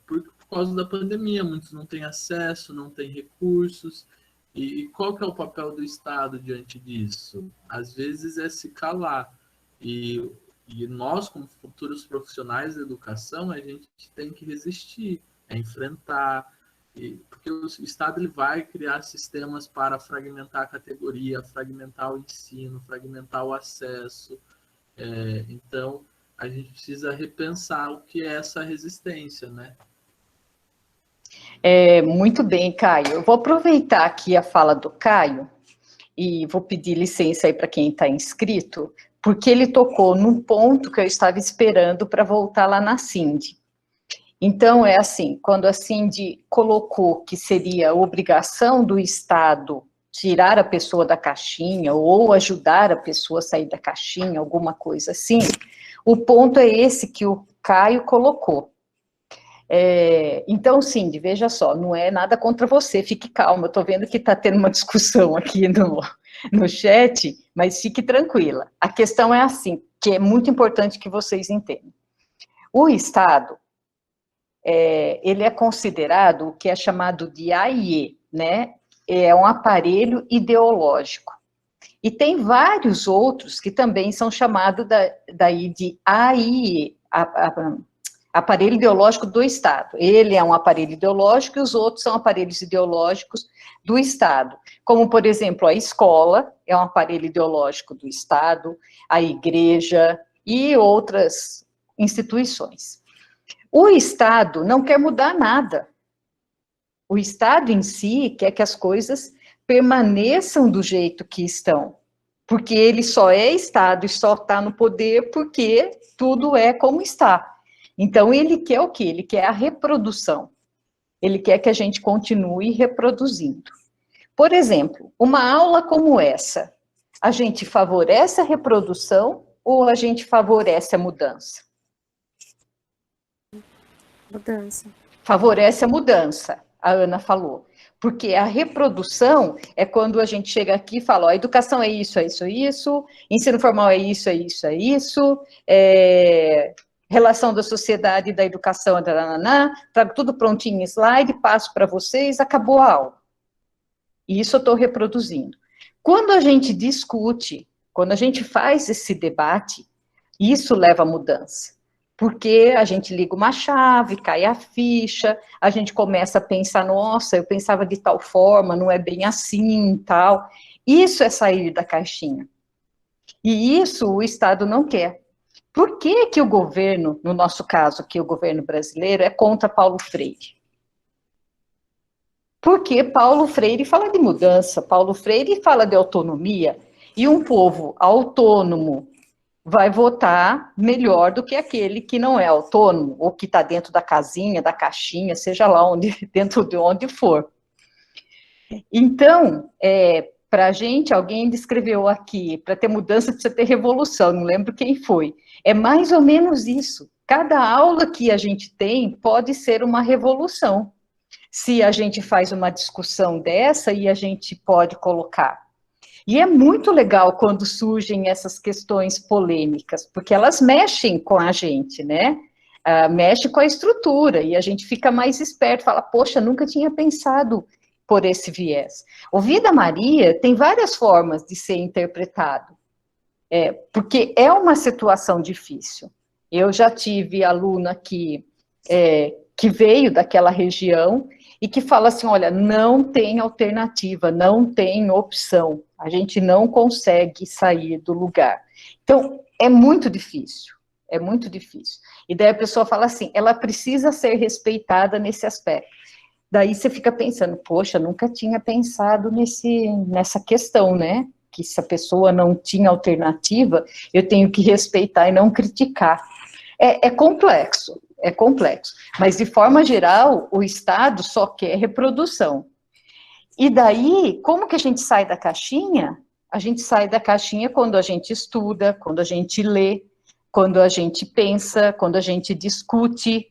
Por causa da pandemia, muitos não têm acesso, não têm recursos. E qual que é o papel do Estado diante disso? Às vezes é se calar. E nós, como futuros profissionais da educação, a gente tem que resistir, enfrentar, Porque o Estado ele vai criar sistemas para fragmentar a categoria, fragmentar o ensino, fragmentar o acesso. Então, a gente precisa repensar o que é essa resistência, né? Muito bem, Caio. Eu vou aproveitar aqui a fala do Caio e vou pedir licença aí para quem está inscrito, porque ele tocou num ponto que eu estava esperando para voltar lá na Cindy. Então, é assim, quando a Cindy colocou que seria obrigação do Estado tirar a pessoa da caixinha ou ajudar a pessoa a sair da caixinha, alguma coisa assim, o ponto é esse que o Caio colocou. Então, Cindy, veja só, não é nada contra você, fique calma, eu estou vendo que está tendo uma discussão aqui no chat, mas fique tranquila. A questão é assim, que é muito importante que vocês entendam. O Estado, ele é considerado o que é chamado de AIE, né? É um aparelho ideológico. E tem vários outros que também são chamados daí de AIE, aparelho ideológico do Estado. Ele é um aparelho ideológico e os outros são aparelhos ideológicos do Estado. Como, por exemplo, a escola é um aparelho ideológico do Estado, a igreja e outras instituições. O Estado não quer mudar nada. O Estado em si quer que as coisas permaneçam do jeito que estão, porque ele só é Estado e só está no poder porque tudo é como está. Então, ele quer o quê? Ele quer a reprodução. Ele quer que a gente continue reproduzindo. Por exemplo, uma aula como essa, a gente favorece a reprodução ou a gente favorece a mudança? Mudança. Favorece a mudança, a Ana falou. Porque a reprodução é quando a gente chega aqui e fala, ó, a educação é isso, é isso, é isso, ensino formal é isso, é isso, é isso, relação da sociedade e da educação, trago tudo prontinho em slide, passo para vocês, acabou a aula. E isso eu estou reproduzindo. Quando a gente discute, quando a gente faz esse debate, isso leva a mudança. Porque a gente liga uma chave, cai a ficha, a gente começa a pensar, nossa, eu pensava de tal forma, não é bem assim, tal. Isso é sair da caixinha. E isso o Estado não quer. Por que que o governo, no nosso caso aqui, o governo brasileiro, é contra Paulo Freire? Porque Paulo Freire fala de mudança, Paulo Freire fala de autonomia, e um povo autônomo vai votar melhor do que aquele que não é autônomo, ou que está dentro da casinha, da caixinha, seja lá dentro de onde for. Então, para a gente, alguém descreveu aqui, para ter mudança precisa ter revolução, não lembro quem foi. É mais ou menos isso. Cada aula que a gente tem pode ser uma revolução. Se a gente faz uma discussão dessa e a gente pode colocar. E é muito legal quando surgem essas questões polêmicas, porque elas mexem com a gente, né? Mexe com a estrutura, e a gente fica mais esperto, fala, poxa, nunca tinha pensado por esse viés. O Vida Maria tem várias formas de ser interpretado, porque é uma situação difícil. Eu já tive aluna que veio daquela região e que fala assim, olha, não tem alternativa, não tem opção, a gente não consegue sair do lugar. Então, é muito difícil, é muito difícil. E daí a pessoa fala assim, ela precisa ser respeitada nesse aspecto. Daí você fica pensando, poxa, nunca tinha pensado nessa questão, né? Que se a pessoa não tinha alternativa, eu tenho que respeitar e não criticar. É complexo, mas de forma geral, o Estado só quer reprodução. E daí, como que a gente sai da caixinha? A gente sai da caixinha quando a gente estuda, quando a gente lê, quando a gente pensa, quando a gente discute,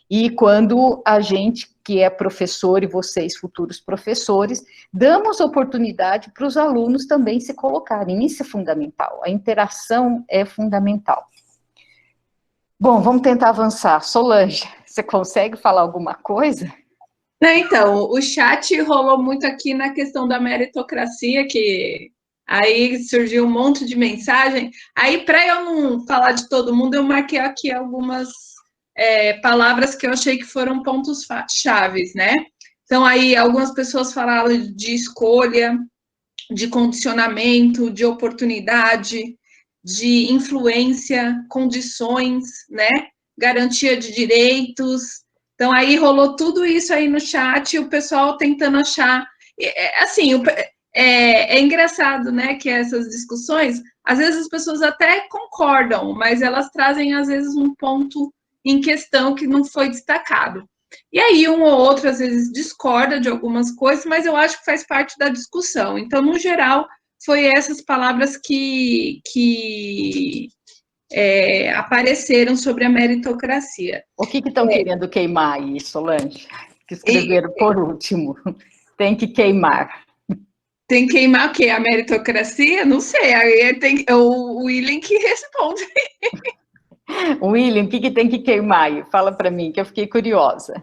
e quando a gente, que é professor, e vocês, futuros professores, damos oportunidade para os alunos também se colocarem. Isso é fundamental, a interação é fundamental. Bom, vamos tentar avançar. Solange, você consegue falar alguma coisa? Não, então, o chat rolou muito aqui na questão da meritocracia, que aí surgiu um monte de mensagem. Aí, para eu não falar de todo mundo, eu marquei aqui algumas palavras que eu achei que foram pontos chaves, né? Então, aí, algumas pessoas falaram de escolha, de condicionamento, de oportunidade, de influência, condições, né? Garantia de direitos. Então, aí rolou tudo isso aí no chat, e o pessoal tentando achar. Assim, é engraçado, né, que essas discussões, às vezes as pessoas até concordam, mas elas trazem, às vezes, um ponto em questão que não foi destacado. E aí, um ou outro, às vezes, discorda de algumas coisas, mas eu acho que faz parte da discussão. Então, no geral, foi essas palavras que apareceram sobre a meritocracia. O que estão querendo queimar aí, Solange? Que escreveram por último. Tem que queimar. Tem que queimar o quê? A meritocracia? Não sei. Aí tem o William que responde. William, o que tem que queimar aí? Fala para mim, que eu fiquei curiosa.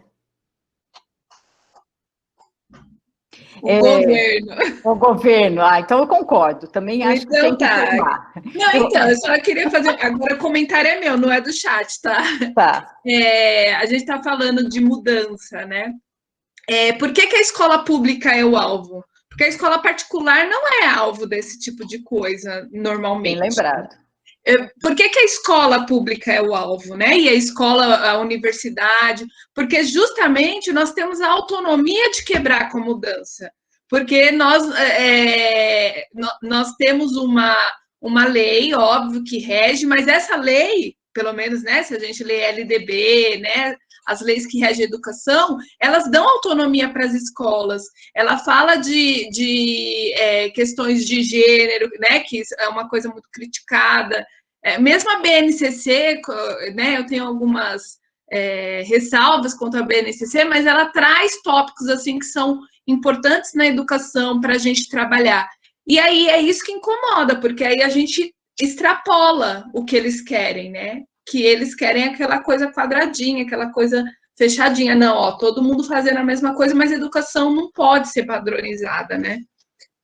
O governo. O governo. Então eu concordo. Também acho que tem que queimar. Não, então, eu só queria fazer... Agora o comentário é meu, não é do chat, tá? Tá. A gente está falando de mudança, né? Por que a escola pública é o alvo? Porque a escola particular não é alvo desse tipo de coisa, normalmente. Bem lembrado. Por que a escola pública é o alvo, né? E a escola, a universidade? Porque justamente nós temos a autonomia de quebrar com a mudança. Porque nós temos uma lei, óbvio, que rege, mas essa lei, pelo menos, né, se a gente lê LDB, né, as leis que regem a educação, elas dão autonomia para as escolas. Ela fala de questões de gênero, né, que é uma coisa muito criticada. Mesmo a BNCC, né, eu tenho algumas ressalvas contra a BNCC, mas ela traz tópicos assim que são importantes na educação para a gente trabalhar. E aí é isso que incomoda, porque aí a gente extrapola o que eles querem, né? Que eles querem aquela coisa quadradinha, aquela coisa fechadinha. Não, ó, todo mundo fazendo a mesma coisa, mas a educação não pode ser padronizada, né?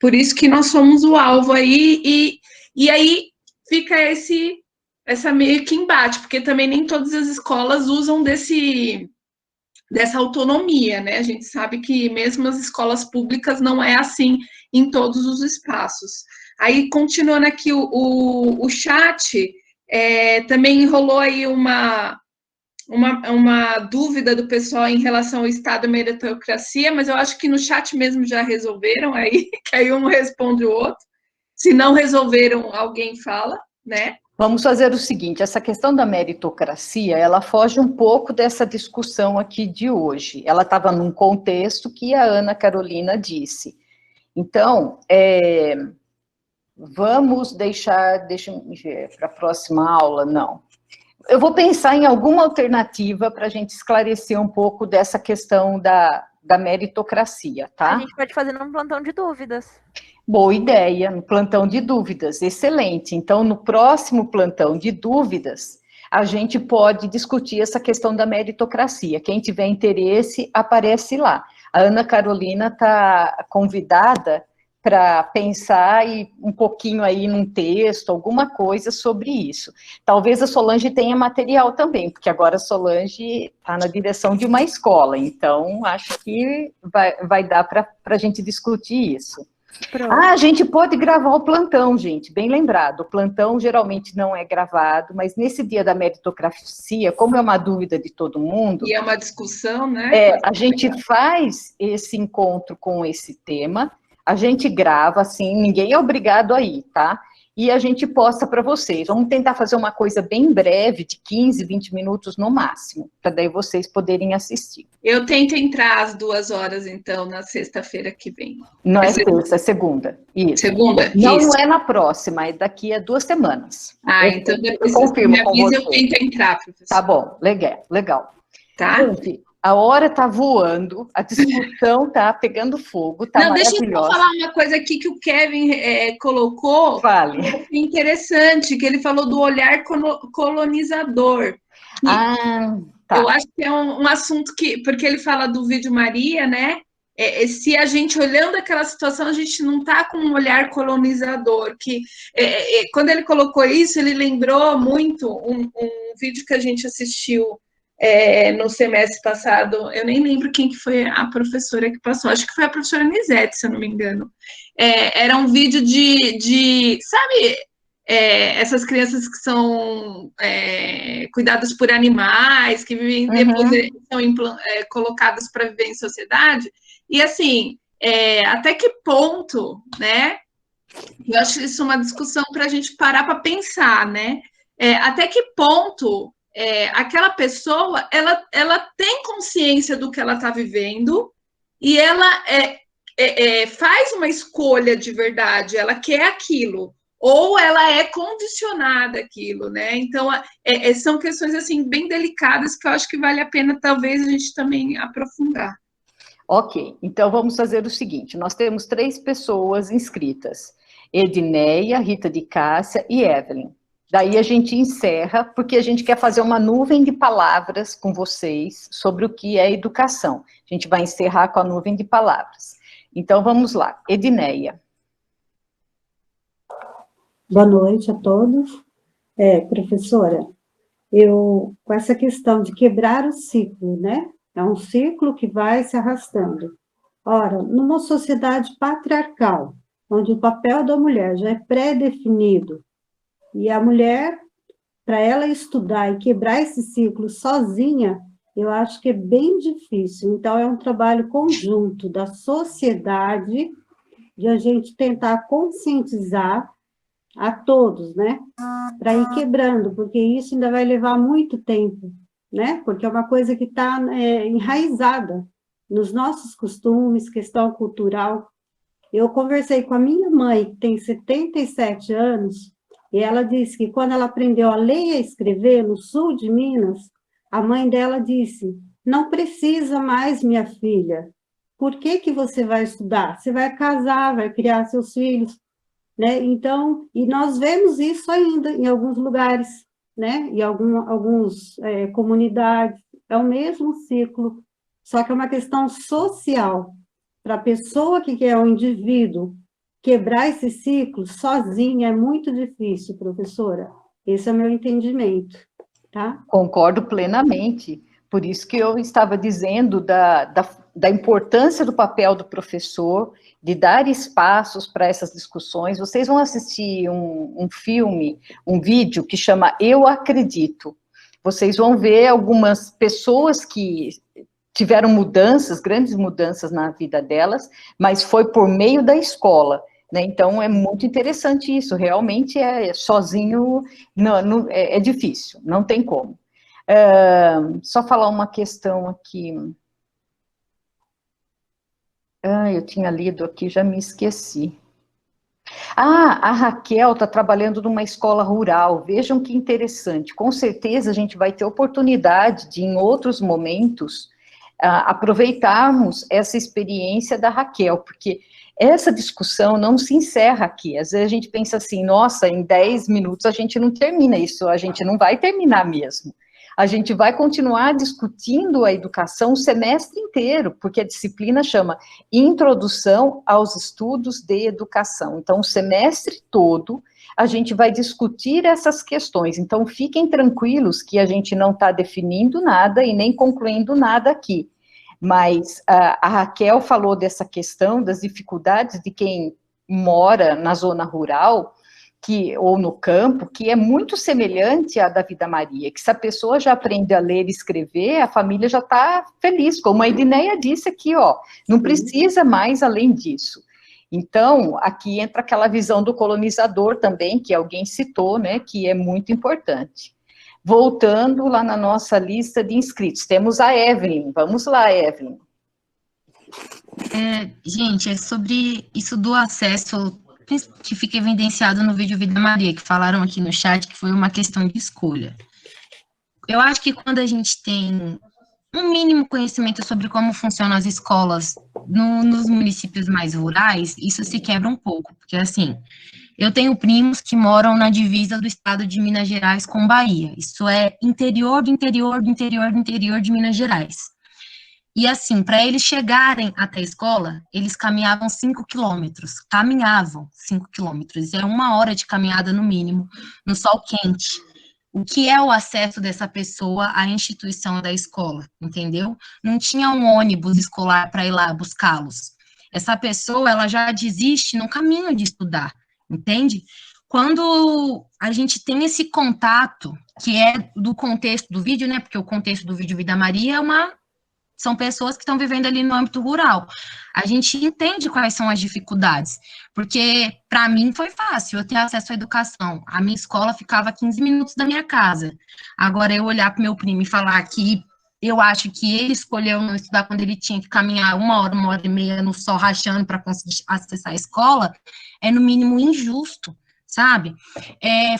Por isso que nós somos o alvo aí, e aí fica essa meio que embate, porque também nem todas as escolas usam dessa autonomia, né? A gente sabe que mesmo as escolas públicas não é assim em todos os espaços. Aí, continuando aqui o chat... também rolou aí uma dúvida do pessoal em relação ao Estado e meritocracia, mas eu acho que no chat mesmo já resolveram aí, que aí um responde o outro. Se não resolveram, alguém fala, né? Vamos fazer o seguinte, essa questão da meritocracia, ela foge um pouco dessa discussão aqui de hoje. Ela estava num contexto que a Ana Carolina disse. Então, vamos deixa eu ver, para a próxima aula, não. Eu vou pensar em alguma alternativa para a gente esclarecer um pouco dessa questão da meritocracia, tá? A gente pode fazer num plantão de dúvidas. Boa ideia, no plantão de dúvidas, excelente. Então, no próximo plantão de dúvidas, a gente pode discutir essa questão da meritocracia. Quem tiver interesse, aparece lá. A Ana Carolina está convidada para pensar um pouquinho aí num texto, alguma coisa sobre isso. Talvez a Solange tenha material também, porque agora a Solange está na direção de uma escola, então acho que vai dar para a gente discutir isso. Pronto. A gente pode gravar o plantão, gente, bem lembrado. O plantão geralmente não é gravado, mas nesse dia da meritocracia, como é uma dúvida de todo mundo... E é uma discussão, né? A gente faz esse encontro com esse tema, a gente grava, assim, ninguém é obrigado a ir, tá? E a gente posta para vocês. Vamos tentar fazer uma coisa bem breve, de 15, 20 minutos no máximo, para daí vocês poderem assistir. Eu tento entrar às 2 horas, então, na sexta-feira que vem. Não é sexta, é segunda. Isso. Segunda? Não, isso. Não é na próxima, é daqui a 2 semanas. Então depois você me avisa, eu tento entrar, professor. Tá bom, legal. Tá? Gente, a hora tá voando, a discussão tá pegando fogo, tá maravilhosa. Deixa eu só falar uma coisa aqui que o Kevin colocou. Fale. Interessante, que ele falou do olhar colonizador. Tá. Eu acho que é um assunto porque ele fala do vídeo Maria, né? Se a gente olhando aquela situação, a gente não tá com um olhar colonizador, quando ele colocou isso, ele lembrou muito um vídeo que a gente assistiu no semestre passado, eu nem lembro quem que foi a professora que passou, acho que foi a professora Nisete, se eu não me engano. Era um vídeo sabe, essas crianças que são cuidadas por animais, que vivem, depois são colocadas para viver em sociedade, e assim, até que ponto, né? Eu acho isso uma discussão para a gente parar para pensar, né? Até que ponto aquela pessoa ela tem consciência do que ela está vivendo e ela faz uma escolha de verdade, ela quer aquilo, ou ela é condicionada àquilo, né? Então, são questões assim bem delicadas que eu acho que vale a pena, talvez, a gente também aprofundar. Ok, então vamos fazer o seguinte, nós temos 3 pessoas inscritas, Edneia, Rita de Cássia e Evelyn. Daí a gente encerra, porque a gente quer fazer uma nuvem de palavras com vocês sobre o que é educação. A gente vai encerrar com a nuvem de palavras. Então, vamos lá. Edneia. Boa noite a todos. Professora, com essa questão de quebrar o ciclo, né? É um ciclo que vai se arrastando. Ora, numa sociedade patriarcal, onde o papel da mulher já é pré-definido, e a mulher, para ela estudar e quebrar esse ciclo sozinha, eu acho que é bem difícil. Então, é um trabalho conjunto da sociedade, de a gente tentar conscientizar a todos, né? Para ir quebrando, porque isso ainda vai levar muito tempo, né? Porque é uma coisa que está enraizada nos nossos costumes, questão cultural. Eu conversei com a minha mãe, que tem 77 anos, e ela disse que quando ela aprendeu a ler e a escrever no sul de Minas, a mãe dela disse, não precisa mais, minha filha, por que você vai estudar? Você vai casar, vai criar seus filhos, né? Então, e nós vemos isso ainda em alguns lugares, né? Em algumas comunidades, é o mesmo ciclo, só que é uma questão social. Para a pessoa que é um indivíduo, quebrar esse ciclo sozinha é muito difícil, professora. Esse é o meu entendimento, tá? Concordo plenamente. Por isso que eu estava dizendo da importância do papel do professor, de dar espaços para essas discussões. Vocês vão assistir um filme, um vídeo que chama Eu Acredito. Vocês vão ver algumas pessoas que tiveram mudanças, grandes mudanças na vida delas, mas foi por meio da escola. Né? Então, é muito interessante isso, realmente sozinho é difícil, não tem como. Só falar uma questão aqui. Eu tinha lido aqui, já me esqueci. A Raquel está trabalhando numa escola rural, vejam que interessante, com certeza a gente vai ter oportunidade de, em outros momentos, aproveitarmos essa experiência da Raquel, porque essa discussão não se encerra aqui. Às vezes a gente pensa assim, nossa, em 10 minutos a gente não termina isso, a gente não vai terminar mesmo. A gente vai continuar discutindo a educação o semestre inteiro, porque a disciplina chama Introdução aos Estudos de Educação. Então, o semestre todo, a gente vai discutir essas questões. Então, fiquem tranquilos que a gente não está definindo nada e nem concluindo nada aqui. Mas a Raquel falou dessa questão das dificuldades de quem mora na zona rural, ou no campo, que é muito semelhante à da Vida Maria, que se a pessoa já aprende a ler e escrever, a família já está feliz, como a Edneia disse aqui, ó, não precisa mais além disso. Então, aqui entra aquela visão do colonizador também, que alguém citou, né, que é muito importante. Voltando lá na nossa lista de inscritos, temos a Evelyn. Vamos lá, Evelyn. Gente, é sobre isso do acesso, que fica evidenciado no vídeo Vida Maria, que falaram aqui no chat, que foi uma questão de escolha. Eu acho que quando a gente tem um mínimo conhecimento sobre como funcionam as escolas nos municípios mais rurais, isso se quebra um pouco, porque assim, eu tenho primos que moram na divisa do estado de Minas Gerais com Bahia, isso é interior do interior do interior do interior de Minas Gerais. E assim, para eles chegarem até a escola, eles caminhavam 5 quilômetros, é 1 hora de caminhada no mínimo, no sol quente. o que é o acesso dessa pessoa à instituição da escola, entendeu? Não tinha um ônibus escolar para ir lá buscá-los. Essa pessoa, ela já desiste no caminho de estudar, entende? Quando a gente tem esse contato, que é do contexto do vídeo, né? Porque o contexto do vídeo Vida Maria são pessoas que estão vivendo ali no âmbito rural. A gente entende quais são as dificuldades, porque para mim foi fácil eu ter acesso à educação. A minha escola ficava a 15 minutos da minha casa. Agora, eu olhar para meu primo e falar que eu acho que ele escolheu não estudar quando ele tinha que caminhar 1 hora e meia no sol rachando para conseguir acessar a escola, é no mínimo injusto, sabe?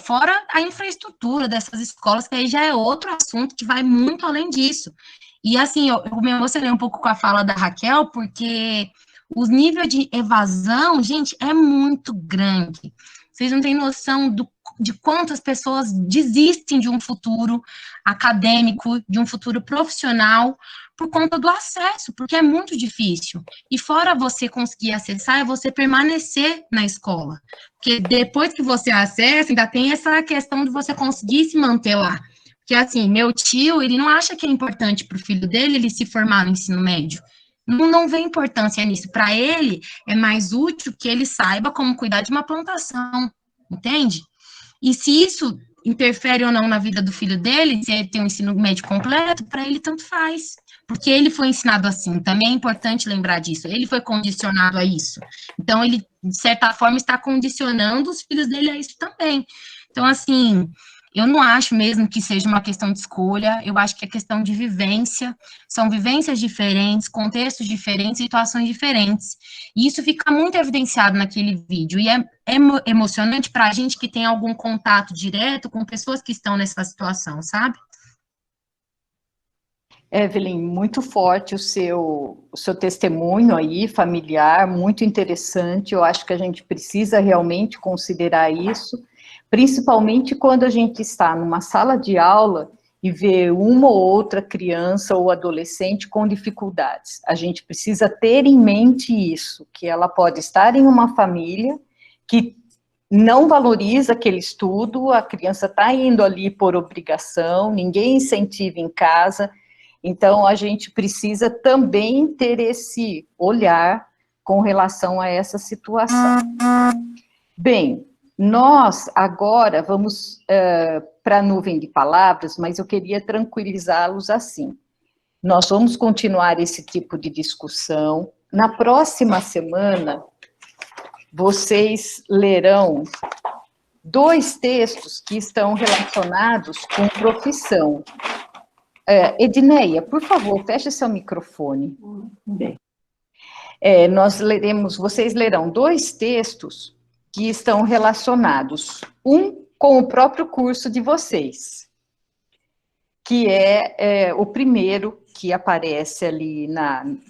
Fora a infraestrutura dessas escolas, que aí já é outro assunto que vai muito além disso. E assim, eu me emocionei um pouco com a fala da Raquel, porque os níveis de evasão, gente, é muito grande. Vocês não têm noção de quantas pessoas desistem de um futuro acadêmico, de um futuro profissional, por conta do acesso, porque é muito difícil. E fora você conseguir acessar, é você permanecer na escola. Porque depois que você acessa, ainda tem essa questão de você conseguir se manter lá. Porque, assim, meu tio, ele não acha que é importante para o filho dele ele se formar no ensino médio. Não vê importância nisso. Para ele, é mais útil que ele saiba como cuidar de uma plantação, entende? E se isso interfere ou não na vida do filho dele, se ele tem um ensino médio completo, para ele tanto faz. Porque ele foi ensinado assim. Também é importante lembrar disso. Ele foi condicionado a isso. Então, ele, de certa forma, está condicionando os filhos dele a isso também. Então, assim, eu não acho mesmo que seja uma questão de escolha, eu acho que é questão de vivência, são vivências diferentes, contextos diferentes, situações diferentes. E isso fica muito evidenciado naquele vídeo, e é emocionante para a gente que tem algum contato direto com pessoas que estão nessa situação, sabe? Evelyn, muito forte o seu testemunho aí, familiar, muito interessante, eu acho que a gente precisa realmente considerar isso, principalmente quando a gente está numa sala de aula e vê uma ou outra criança ou adolescente com dificuldades. A gente precisa ter em mente isso, que ela pode estar em uma família que não valoriza aquele estudo, a criança está indo ali por obrigação, ninguém incentiva em casa, então a gente precisa também ter esse olhar com relação a essa situação. Bem, nós agora vamos para a nuvem de palavras, mas eu queria tranquilizá-los assim. Nós vamos continuar esse tipo de discussão. Na próxima semana, vocês lerão 2 textos que estão relacionados com profissão. Edneia, por favor, feche seu microfone. Bem. Vocês lerão 2 textos que estão relacionados, um com o próprio curso de vocês, que é o primeiro que aparece ali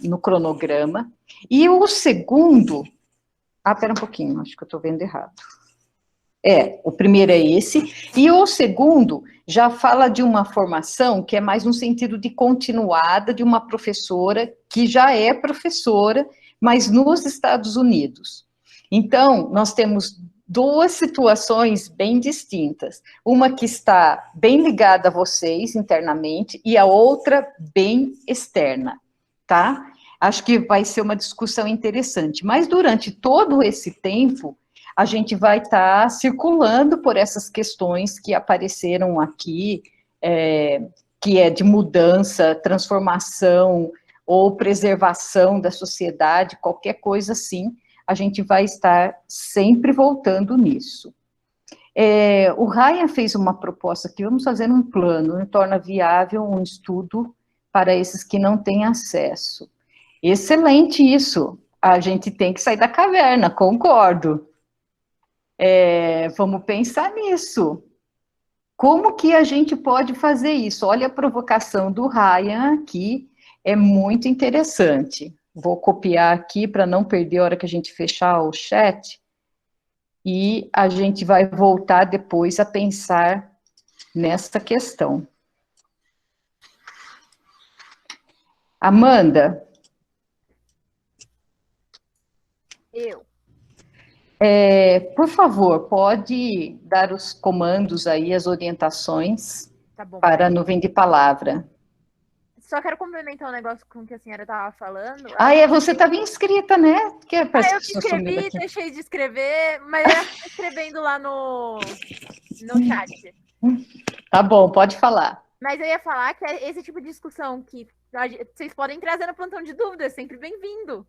no cronograma, e o segundo, pera um pouquinho, acho que eu estou vendo errado. O primeiro é esse, e o segundo já fala de uma formação que é mais no sentido de continuada de uma professora que já é professora, mas nos Estados Unidos. Então, nós temos 2 situações bem distintas, uma que está bem ligada a vocês internamente e a outra bem externa, tá? Acho que vai ser uma discussão interessante, mas durante todo esse tempo, a gente vai estar circulando por essas questões que apareceram aqui, que é de mudança, transformação ou preservação da sociedade, qualquer coisa assim, a gente vai estar sempre voltando nisso. O Ryan fez uma proposta aqui, vamos fazer um plano, torna viável um estudo para esses que não têm acesso. Excelente isso, a gente tem que sair da caverna, concordo. Vamos pensar nisso. Como que a gente pode fazer isso? Olha a provocação do Ryan aqui, é muito interessante. Vou copiar aqui para não perder a hora que a gente fechar o chat, e a gente vai voltar depois a pensar nessa questão. Amanda? Eu. Por favor, pode dar os comandos aí, as orientações Tá bom, para a peraí. nuvem de palavra. Só quero complementar um negócio com o que a senhora estava falando. Você estava inscrita, né? Que parece Eu que me você sumiu inscrevi, daqui. deixei de escrever, mas eu estou escrevendo lá no chat. Tá bom, pode falar. Mas eu ia falar que é esse tipo de discussão que vocês podem trazer no plantão de dúvidas, sempre bem-vindo.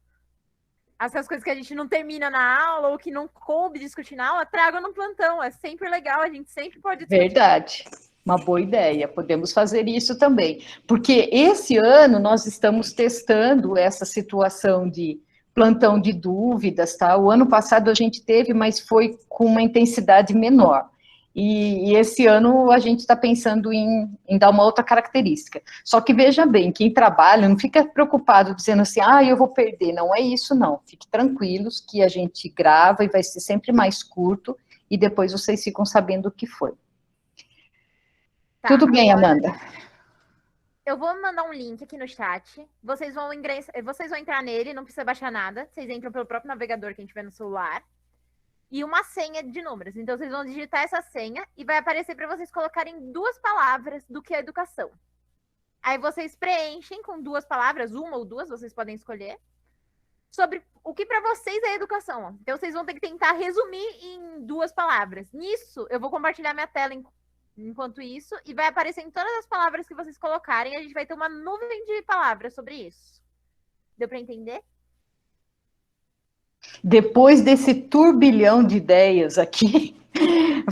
Essas coisas que a gente não termina na aula ou que não coube discutir na aula, tragam no plantão. É sempre legal, a gente sempre pode discutir. Verdade. Uma boa ideia, podemos fazer isso também. Porque esse ano nós estamos testando essa situação de plantão de dúvidas, tá? O ano passado a gente teve, mas foi com uma intensidade menor. E esse ano a gente está pensando em dar uma outra característica. Só que veja bem, quem trabalha não fica preocupado dizendo assim, eu vou perder. Não é isso, não. Fique tranquilos que a gente grava e vai ser sempre mais curto e depois vocês ficam sabendo o que foi. Tá, Tudo bem, agora, Amanda. eu vou mandar um link aqui no chat. Vocês vão entrar nele, não precisa baixar nada. Vocês entram pelo próprio navegador que a gente vê no celular. E uma senha de números. Então, vocês vão digitar essa senha e vai aparecer para vocês colocarem 2 palavras do que é educação. Aí vocês preenchem com 2 palavras, uma ou 2, vocês podem escolher, sobre o que para vocês é educação. Então, vocês vão ter que tentar resumir em 2 palavras. Nisso, eu vou compartilhar minha tela enquanto isso, e vai aparecer em todas as palavras que vocês colocarem, a gente vai ter uma nuvem de palavras sobre isso. Deu para entender? Depois desse turbilhão de ideias aqui,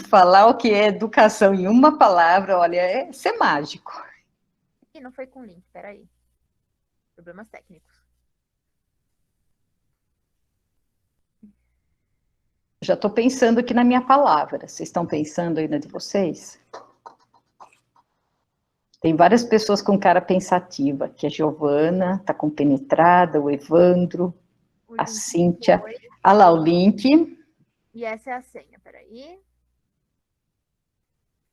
falar o que é educação em uma palavra, olha, é ser mágico. Ih, não foi com link, peraí. Problemas técnicos. Já estou pensando aqui na minha palavra. Vocês estão pensando aí na de vocês? Tem várias pessoas com cara pensativa, que a Giovana está compenetrada, o Evandro, a Cíntia. Olha lá o link. E essa é a senha, peraí.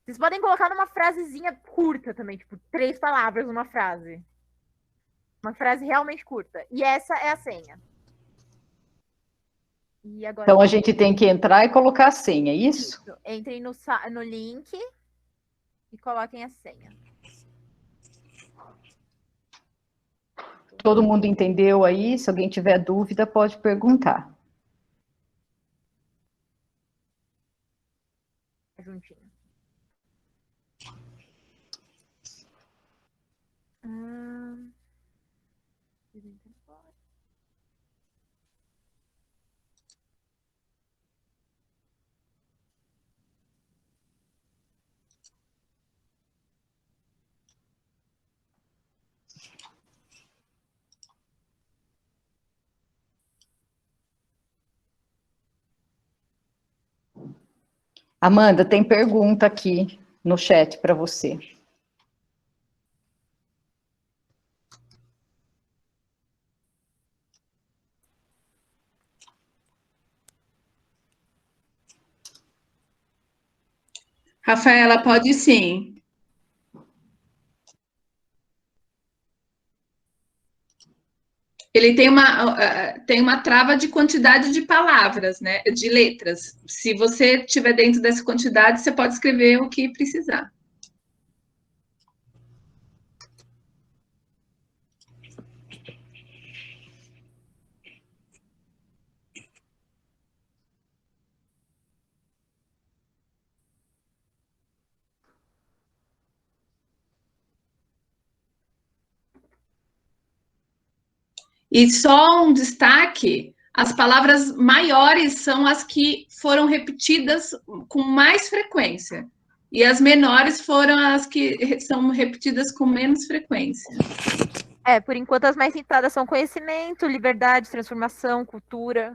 Vocês podem colocar numa frasezinha curta também, tipo, 3 palavras numa frase. Uma frase realmente curta. E essa é a senha. E agora... Então, a gente tem que entrar e colocar a senha, é isso? Entrem no link e coloquem a senha. Todo mundo entendeu aí? Se alguém tiver dúvida, pode perguntar. Juntinho. Amanda, tem pergunta aqui no chat para você. Rafaela, pode sim. Ele tem uma trava de quantidade de palavras, né? De letras. Se você estiver dentro dessa quantidade, você pode escrever o que precisar. E só um destaque: as palavras maiores são as que foram repetidas com mais frequência. E as menores foram as que são repetidas com menos frequência. Por enquanto as mais citadas são conhecimento, liberdade, transformação, cultura.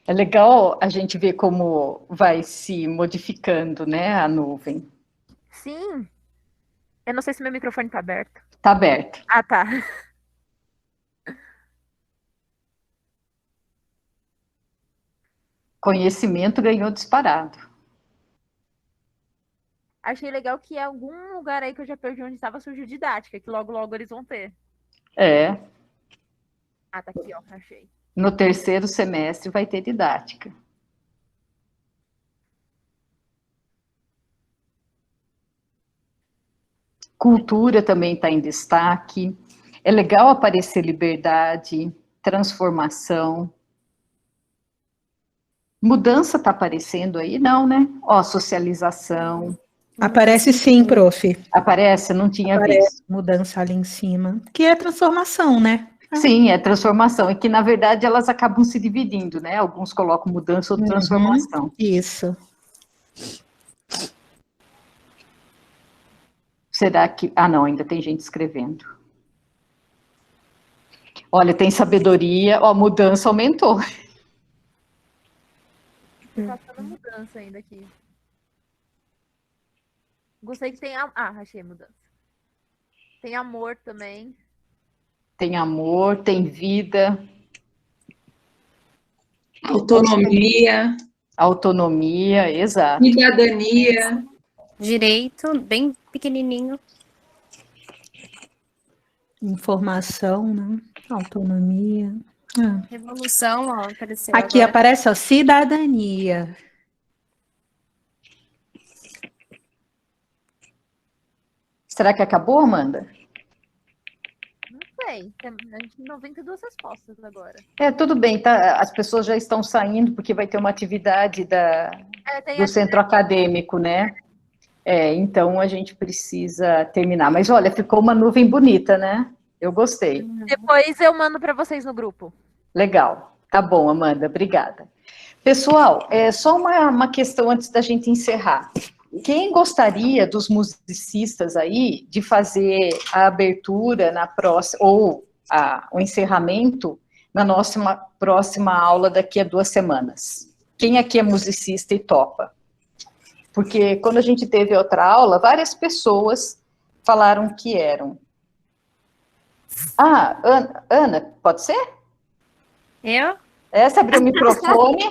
É legal a gente ver como vai se modificando, né, a nuvem. Sim. Eu não sei se meu microfone tá aberto. Tá aberto. Ah, tá. Conhecimento ganhou disparado. Achei legal que algum lugar aí que eu já perdi onde estava surgiu didática, que logo, logo eles vão ter. É. Ah, tá aqui, ó, achei. No terceiro semestre vai ter didática. Cultura também está em destaque. É legal aparecer liberdade, transformação. Mudança está aparecendo aí? Não, né? Ó, socialização. Aparece sim, prof. Aparece? Não tinha visto. Mudança ali em cima. Que é transformação, né? Sim, é transformação. E que, na verdade, elas acabam se dividindo, né? Alguns colocam mudança ou transformação. Isso. Será que... Ah, não, ainda tem gente escrevendo. Olha, tem sabedoria. Ó, mudança aumentou. Tá toda mudança ainda aqui. Gostei que tem... Ah, achei mudança. Tem amor também. Tem amor, tem vida. Autonomia. Autonomia, exato. Cidadania. Direito, bem pequenininho. Informação, né? Autonomia. Revolução, ó, apareceu Aqui agora. aparece, ó, cidadania. Será que acabou, Amanda? Não sei. A gente tem 92 respostas agora. É, tudo bem, tá? As pessoas já estão saindo porque vai ter uma atividade do centro acadêmico, né? É, então a gente precisa terminar. Mas olha, ficou uma nuvem bonita, né? Eu gostei. Depois eu mando para vocês no grupo. Legal. Tá bom, Amanda, obrigada. Pessoal, só uma questão antes da gente encerrar. Quem gostaria dos musicistas aí de fazer a abertura na próxima, ou o encerramento na nossa próxima aula daqui a 2 semanas? Quem aqui é musicista e topa? Porque quando a gente teve outra aula, várias pessoas falaram que eram. Ah, Ana, pode ser? Eu? Você abriu o microfone.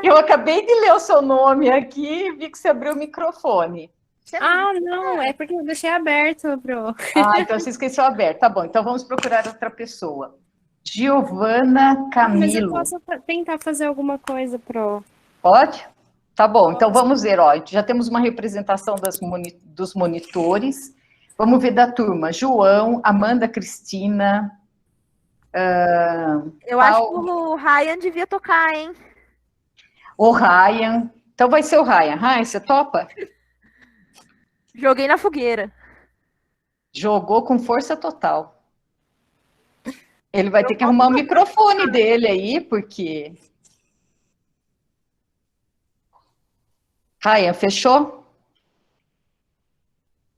Eu acabei de ler o seu nome aqui e vi que você abriu o microfone. Ah, não, é porque eu deixei aberto, pro. Ah, então você esqueceu aberto. Tá bom, então vamos procurar outra pessoa. Giovana Camilo. Mas eu posso tentar fazer alguma coisa, pro. Pode? Tá bom, então vamos ver, ó, já temos uma representação dos monitores. Vamos ver da turma. João, Amanda Cristina. Eu acho que o Ryan devia tocar, hein? O Ryan. Então vai ser o Ryan. Ryan, você topa? Joguei na fogueira. Jogou com força total. Ele vai ter que arrumar o microfone dele aí, porque... Ryan, fechou?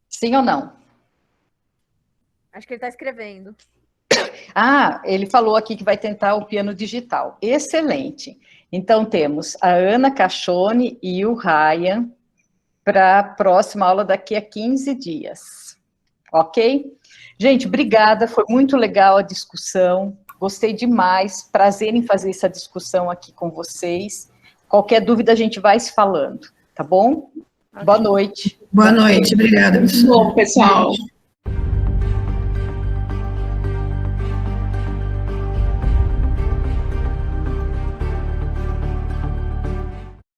Sim ou não? Acho que ele está escrevendo. Ah, ele falou aqui que vai tentar o piano digital. Excelente. Então, temos a Ana Cachone e o Ryan para a próxima aula daqui a 15 dias. Ok? Gente, obrigada. Foi muito legal a discussão. Gostei demais. Prazer em fazer essa discussão aqui com vocês. Qualquer dúvida, a gente vai se falando. Tá bom? Boa noite. Boa noite. Obrigada. Bom, pessoal.